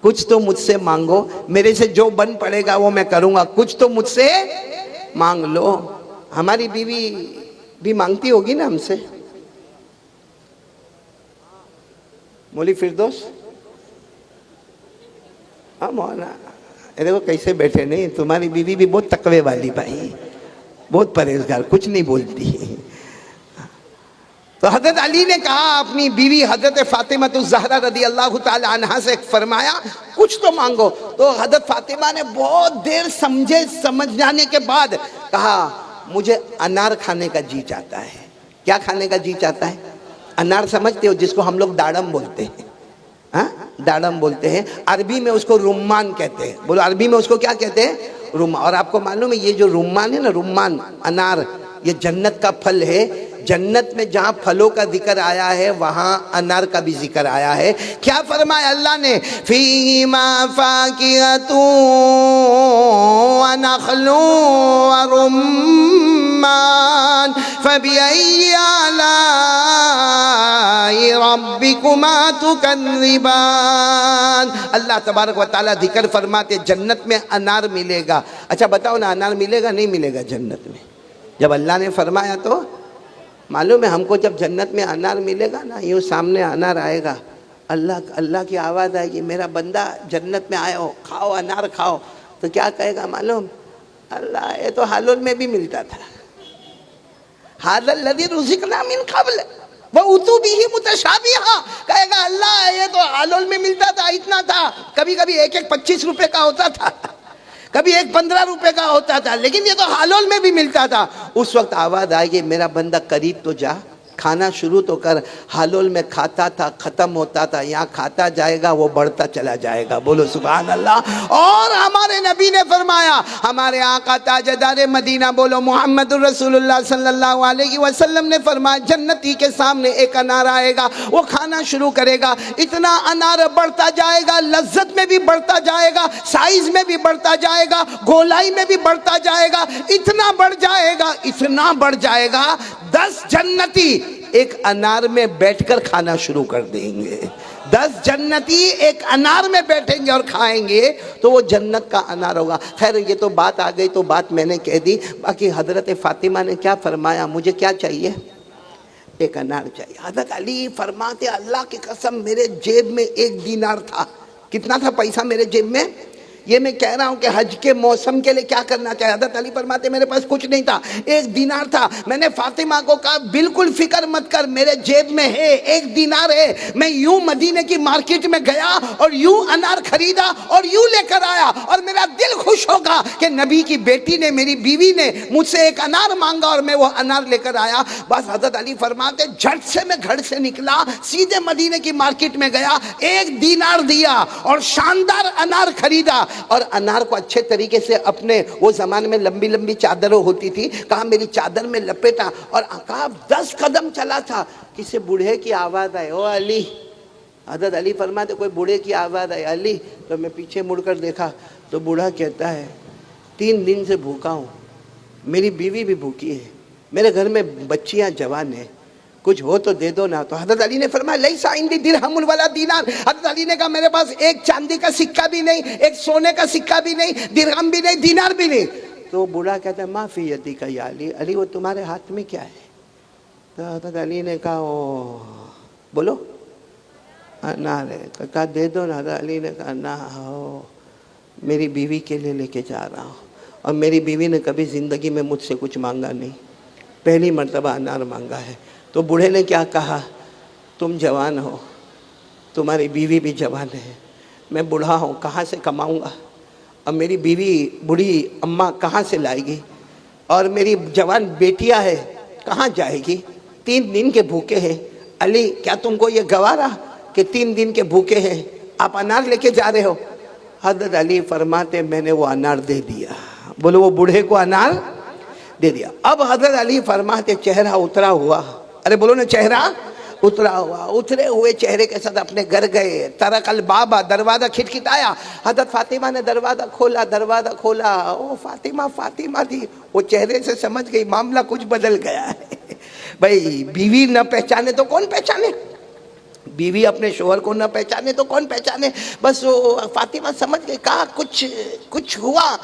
कुछ तो मुझसे मांगो, मेरे से जो बन पड़ेगा वो मैं करूँगा, कुछ तो मुझसे मांग लो। हमारी बीवी भी मांगती होगी ना हमसे। मौली फिरदौस, हाँ मौलाना, अरे वो कैसे बैठे, नहीं तुम्हारी बीवी भी बहुत तकवे वाली भाई, बहुत परहेजगार, कुछ नहीं बोलती। तो हजरत अली ने कहा अपनी बीवी हजरत फातिमा ज़हरा रदी अल्लाह ताला अन्हा से फरमाया कुछ तो मांगो। तो हजरत फातिमा ने बहुत देर समझ जाने के बाद कहा मुझे अनार खाने का जी चाहता है। क्या खाने का जी चाहता है? अनार समझते हो, जिसको हम लोग दाड़म बोलते हैं। हाँ, दाड़म बोलते हैं, अरबी में उसको रुम्मान कहते हैं। बोलो अरबी में उसको क्या कहते हैं? रुम्मान। और आपको मालूम है ये जो रुम्मान है ना, रुम्मान अनार, ये जन्नत का फल है। जन्नत में जहाँ फलों का जिक्र आया है वहाँ अनार का भी जिक्र आया है। क्या फरमाया अल्लाह ने? फीमा फाकिहतु व नखलु व रुम्मान फबिअय्यि आलाइ रब्बिकुमा तुकज़्ज़िबान। अल्लाह तबारक व तआला जिक्र फरमाते जन्नत में अनार मिलेगा। अच्छा बताओ ना, अनार मिलेगा नहीं मिलेगा जन्नत में? जब अल्लाह ने फरमाया तो मालूम है हमको, जब जन्नत में अनार मिलेगा ना, यूँ सामने अनार आएगा, अल्लाह की आवाज़ आएगी, मेरा बंदा जन्नत में आया हो, खाओ अनार खाओ। तो क्या कहेगा मालूम? अल्लाह ये तो हालुल में भी मिलता था, हाज़ल लज़ी रुज़िक़ना मिन क़ब्ल व उतू बिही मुतशाबिहा। कहेगा अल्लाह ये तो हालुल में मिलता था, इतना था, कभी कभी एक 25 रुपए का होता था, कभी एक 15 रुपए का होता था, लेकिन ये तो हालोल में भी मिलता था। उस वक्त आवाज़ आएगी, मेरा बंदा करीब तो जा, खाना शुरू तो कर। हालोल में खाता था, ख़त्म होता था, यहाँ खाता जाएगा वो बढ़ता चला जाएगा। बोलो सुभान अल्लाह। और हमारे नबी ने फरमाया, हमारे आका ताजदार मदीना बोलो मुहम्मदुर रसूलुल्लाह सल्लल्लाहु अलैहि वसल्लम ने फरमाया, जन्नती के सामने एक अनार आएगा, वो खाना शुरू करेगा, इतना अनार बढ़ता जाएगा, लज्जत में भी बढ़ता जाएगा, साइज में भी बढ़ता जाएगा, गोलाई में भी बढ़ता जाएगा, इतना बढ़ जाएगा, इतना बढ़ जाएगा, 10 जन्नती एक अनार में बैठकर खाना शुरू कर देंगे। 10 जन्नती एक अनार में बैठेंगे और खाएंगे तो वो जन्नत का अनार होगा। खैर ये तो बात आ गई, तो बात मैंने कह दी। बाकी हजरत फातिमा ने क्या फरमाया, मुझे क्या चाहिए? एक अनार चाहिए। हजरत अली फरमाते, अल्लाह की कसम मेरे जेब में 1 दीनार था। कितना था पैसा मेरे जेब में? ये मैं कह रहा हूँ कि हज के मौसम के लिए क्या करना चाहिए। हज़रत अली फरमाते मेरे पास कुछ नहीं था, 1 दीनार था। मैंने फातिमा को कहा बिल्कुल फिक्र मत कर, मेरे जेब में है 1 दीनार है। मैं यूं मदीने की मार्केट में गया और यूं अनार खरीदा और यूं लेकर आया, और मेरा दिल खुश होगा कि नबी की बेटी ने, मेरी बीवी ने मुझसे 1 अनार मांगा और मैं वो अनार लेकर आया। बस हज़रत अली फरमाते झट से मैं घर से निकला, सीधे मदीने की मार्केट में गया, 1 दीनार दिया और शानदार अनार खरीदा, और अनार को अच्छे तरीके से अपने, वो ज़माने में लंबी लंबी चादरें होती थी, कहा मेरी चादर में लपेटा और कहा 10 कदम चला था, किसी बूढ़े की आवाज़ आई, ओ अली। हज़रत अली फरमाते कोई बूढ़े की आवाज़ आई, अली। तो मैं पीछे मुड़कर देखा तो बूढ़ा कहता है 3 दिन से भूखा हूँ, मेरी बीवी भी भूखी है, मेरे घर में बच्चियाँ जवान हैं, कुछ हो तो दे दो ना। तो हज़रत अली ने फरमाया लैसा इंदी दिरहमुन वला दीनार। हज़रत अली ने कहा मेरे पास 1 चांदी का सिक्का भी नहीं, 1 सोने का सिक्का भी नहीं, दिरहम भी नहीं, दीनार भी नहीं। तो बूढ़ा कहता है माफ़ी यदी का या अली, अली वो तुम्हारे हाथ में क्या है? तो हज़रत अली ने कहा ओ बोलो अनार है। तो कहा दे दो ना। हज़रत अली ने कहा ना हो, मेरी बीवी के लिए लेके जा रहा हूँ, और मेरी बीवी ने कभी ज़िंदगी में मुझसे कुछ मांगा नहीं, पहली मर्तबा अनार मांगा है। तो बूढ़े ने क्या कहा, तुम जवान हो, तुम्हारी बीवी भी जवान है, मैं बूढ़ा हूँ, कहाँ से कमाऊँगा, अब मेरी बीवी बूढ़ी अम्मा कहाँ से लाएगी, और मेरी जवान बेटियाँ है कहाँ जाएगी, 3 दिन के भूखे हैं। अली क्या तुमको ये गवारा कि 3 दिन के भूखे हैं, आप अनार लेके जा रहे हो? हज़रत अली फरमाते मैंने वो अनार दे दिया। बोलो वो बूढ़े को अनार दे दिया। अब हज़रत अली फरमाते चेहरा उतरा हुआ, अरे बोलो ना चेहरा उतरा हुआ, उतरे हुए चेहरे के साथ अपने घर गए। तरकल बाबा, दरवाज़ा खिटखिटाया, हज़रत फातिमा ने दरवाज़ा खोला, दरवाज़ा खोला, ओ फातिमा फातिमा थी। वो चेहरे से समझ गई मामला कुछ बदल गया है। भाई बीवी न पहचाने तो कौन पहचाने, बीवी अपने शोहर को न पहचाने तो कौन पहचाने। बस वो फातिमा समझ गई, कहा कुछ हुआ।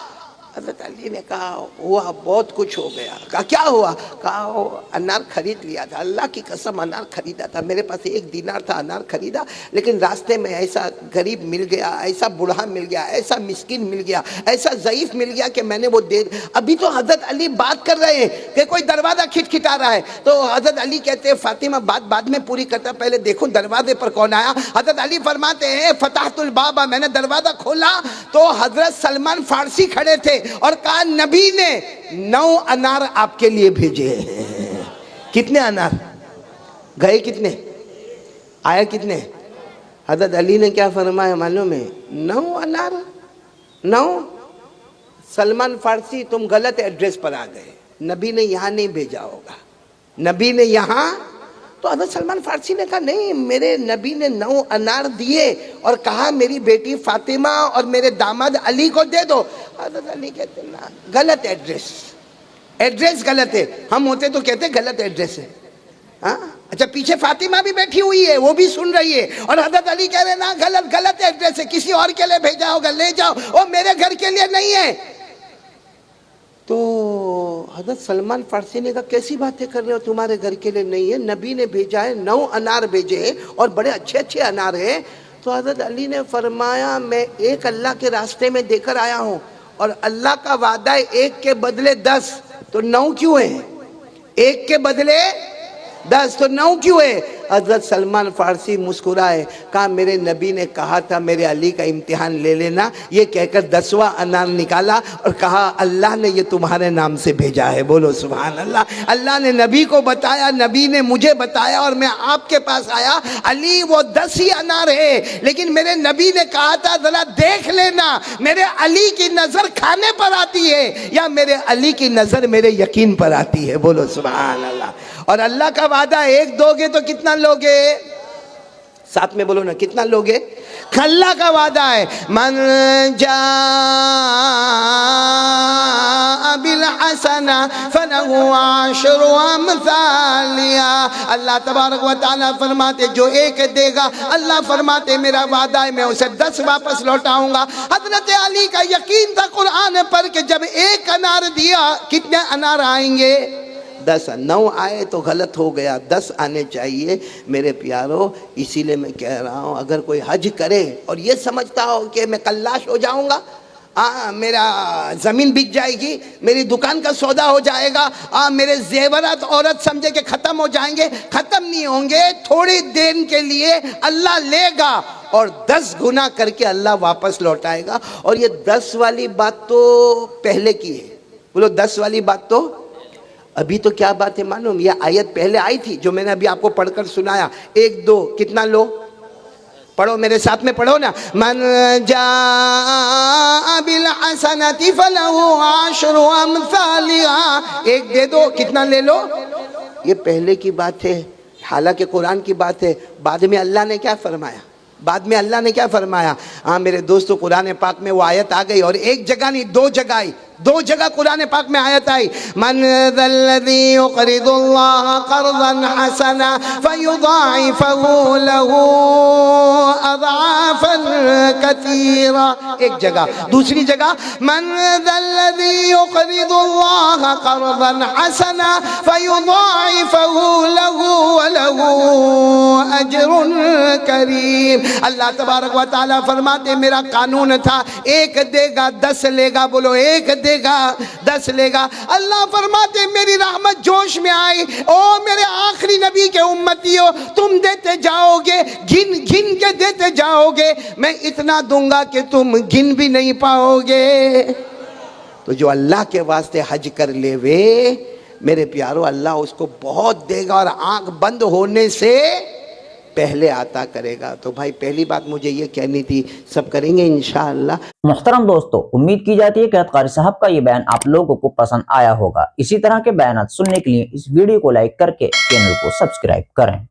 हज़रत अली ने कहा हुआ बहुत कुछ हो गया। कहा क्या हुआ? कहा वो अनार खरीद लिया था, अल्लाह की कसम अनार खरीदा था, मेरे पास 1 दीनार था, अनार खरीदा, लेकिन रास्ते में ऐसा गरीब मिल गया, ऐसा बूढ़ा मिल गया, ऐसा मिस्किन मिल गया, ऐसा ज़ईफ़ मिल गया कि मैंने वो दे। अभी तो हज़रत अली बात कर रहे हैं कि कोई दरवाज़ा खिटखिटा रहा है, तो हज़रत अली कहते हैं फातिमा बात बाद में पूरी करता, पहले देखो दरवाजे पर कौन आया। हज़रत अली फरमाते हैं फतहतुल बाबा, मैंने दरवाज़ा खोला तो हज़रत सलमान फारसी खड़े थे और कहा नबी ने 9 अनार आपके लिए भेजे हैं। कितने अनार गए, कितने आया, कितने? हज़रत अली ने क्या फरमाया मालूम है? 9 अनार, 9। सलमान फारसी तुम गलत एड्रेस पर आ गए, नबी ने यहाँ नहीं भेजा होगा, नबी ने यहाँ। तो हज़रत सलमान फारसी ने कहा नहीं, मेरे नबी ने 9 अनार दिए और कहा मेरी बेटी फातिमा और मेरे दामाद अली को दे दो। हज़रत अली कहते ना गलत एड्रेस, एड्रेस गलत है, हम होते तो कहते गलत एड्रेस है। हाँ अच्छा, पीछे फातिमा भी बैठी हुई है, वो भी सुन रही है, और हजरत अली कह रहे ना गलत एड्रेस है, किसी और के लिए भेजा होगा, ले जाओ, वो मेरे घर के लिए नहीं है। तो हजरत सलमान फारसी ने कहा कैसी बातें कर रहे हो, तुम्हारे घर के लिए नहीं है, नबी ने भेजा है, 9 अनार भेजे हैं और बड़े अच्छे अच्छे अनार हैं। तो हजरत अली ने फरमाया मैं एक अल्लाह के रास्ते में देकर आया हूँ, और अल्लाह का वादा है 1 के बदले 10, तो 9 क्यों है? 1 के बदले 10 तो 9 क्यों है? हजरत सलमान फारसी मुस्कुराए, कहा मेरे नबी ने कहा था मेरे अली का इम्तिहान ले लेना, ये कहकर 10वां अनार निकाला और कहा अल्लाह ने ये तुम्हारे नाम से भेजा है। बोलो सुभान अल्लाह। अल्लाह ने नबी को बताया, नबी ने मुझे बताया, और मैं आपके पास आया। अली वो 10 ही अनार है, लेकिन मेरे नबी ने कहा था जरा देख लेना, मेरे अली की नजर खाने पर आती है या मेरे अली की नजर मेरे यकीन पर आती है। बोलो सुभान अल्लाह। और अल्लाह का वादा 1 दोगे तो कितना लोगे? साथ में बोलो ना, कितना लोगे? अल्लाह का वादा है मन जा बिल हसना फलहु अशरु अमसालिहा। अल्लाह तबारक व तआला फरमाते जो 1 देगा, अल्लाह फरमाते मेरा वादा है मैं उसे 10 वापस लौटाऊंगा। हजरत अली का यकीन था कुरान पर कि जब 1 अनार दिया, कितने अनार आएंगे? 10। 9 आए तो गलत हो गया, 10 आने चाहिए मेरे प्यारो। इसीलिए मैं कह रहा हूँ अगर कोई हज करे और ये समझता हो कि मैं कल्लाश हो जाऊँगा, मेरा ज़मीन बिक जाएगी, मेरी दुकान का सौदा हो जाएगा, मेरे जेवरात औरत समझे कि ख़त्म हो जाएंगे, ख़त्म नहीं होंगे। थोड़ी देर के लिए अल्लाह लेगा और 10 गुना करके अल्लाह वापस लौटाएगा। और ये 10 वाली बात तो पहले की है। बोलो 10 वाली बात तो अभी तो क्या बात है मालूम, ये आयत पहले आई थी जो मैंने अभी आपको पढ़कर सुनाया। 1 2 कितना लो? पढ़ो मेरे साथ में, पढ़ो ना। मन जा बिल हसनति फलहु अशरु अमसालिहा। 1 दे दो, कितना ले लो? ये पहले की बात है, हालांकि कुरान की बात है। बाद में अल्लाह ने क्या फरमाया? बाद में अल्लाह ने क्या फरमाया? हाँ मेरे दोस्तों, कुरान पाक में वो आयत आ गई, और 1 जगह नहीं 2 जगह आई, 2 जगह कुरान पाक में आयत आई। मन ज़ल्लज़ी युक़रिदुल्लाह क़र्ज़न हसना फ़युज़ाइफ़हु लहू अज़आफ़न कसीरा। 1 जगह। दूसरी जगह मन ज़ल्लज़ी युक़रिदुल्लाह क़र्ज़न हसना फ़युज़ाइफ़हु लहू व लहू अज्रुन करीम। अल्लाह तबारक व तआला फरमाते मेरा कानून था 1 देगा 10 लेगा। बोलो 1 देगा 10 लेगा। अल्लाह फरमाते मेरी रहमत जोश में आई, ओ मेरे आखिरी नबी के उम्मतियों, तुम देते जाओगे, गिन गिन के देते जाओगे, मैं इतना दूंगा कि तुम गिन भी नहीं पाओगे। तो जो अल्लाह के वास्ते हज कर ले वे मेरे प्यारो, अल्लाह उसको बहुत देगा और आंख बंद होने से पहले आता करेगा। तो भाई पहली बात मुझे ये कहनी थी, सब करेंगे इंशाअल्लाह। मुहतरम दोस्तों, उम्मीद की जाती है कि कारी साहब का ये बयान आप लोगों को पसंद आया होगा। इसी तरह के बयान सुनने के लिए इस वीडियो को लाइक करके चैनल को सब्सक्राइब करें।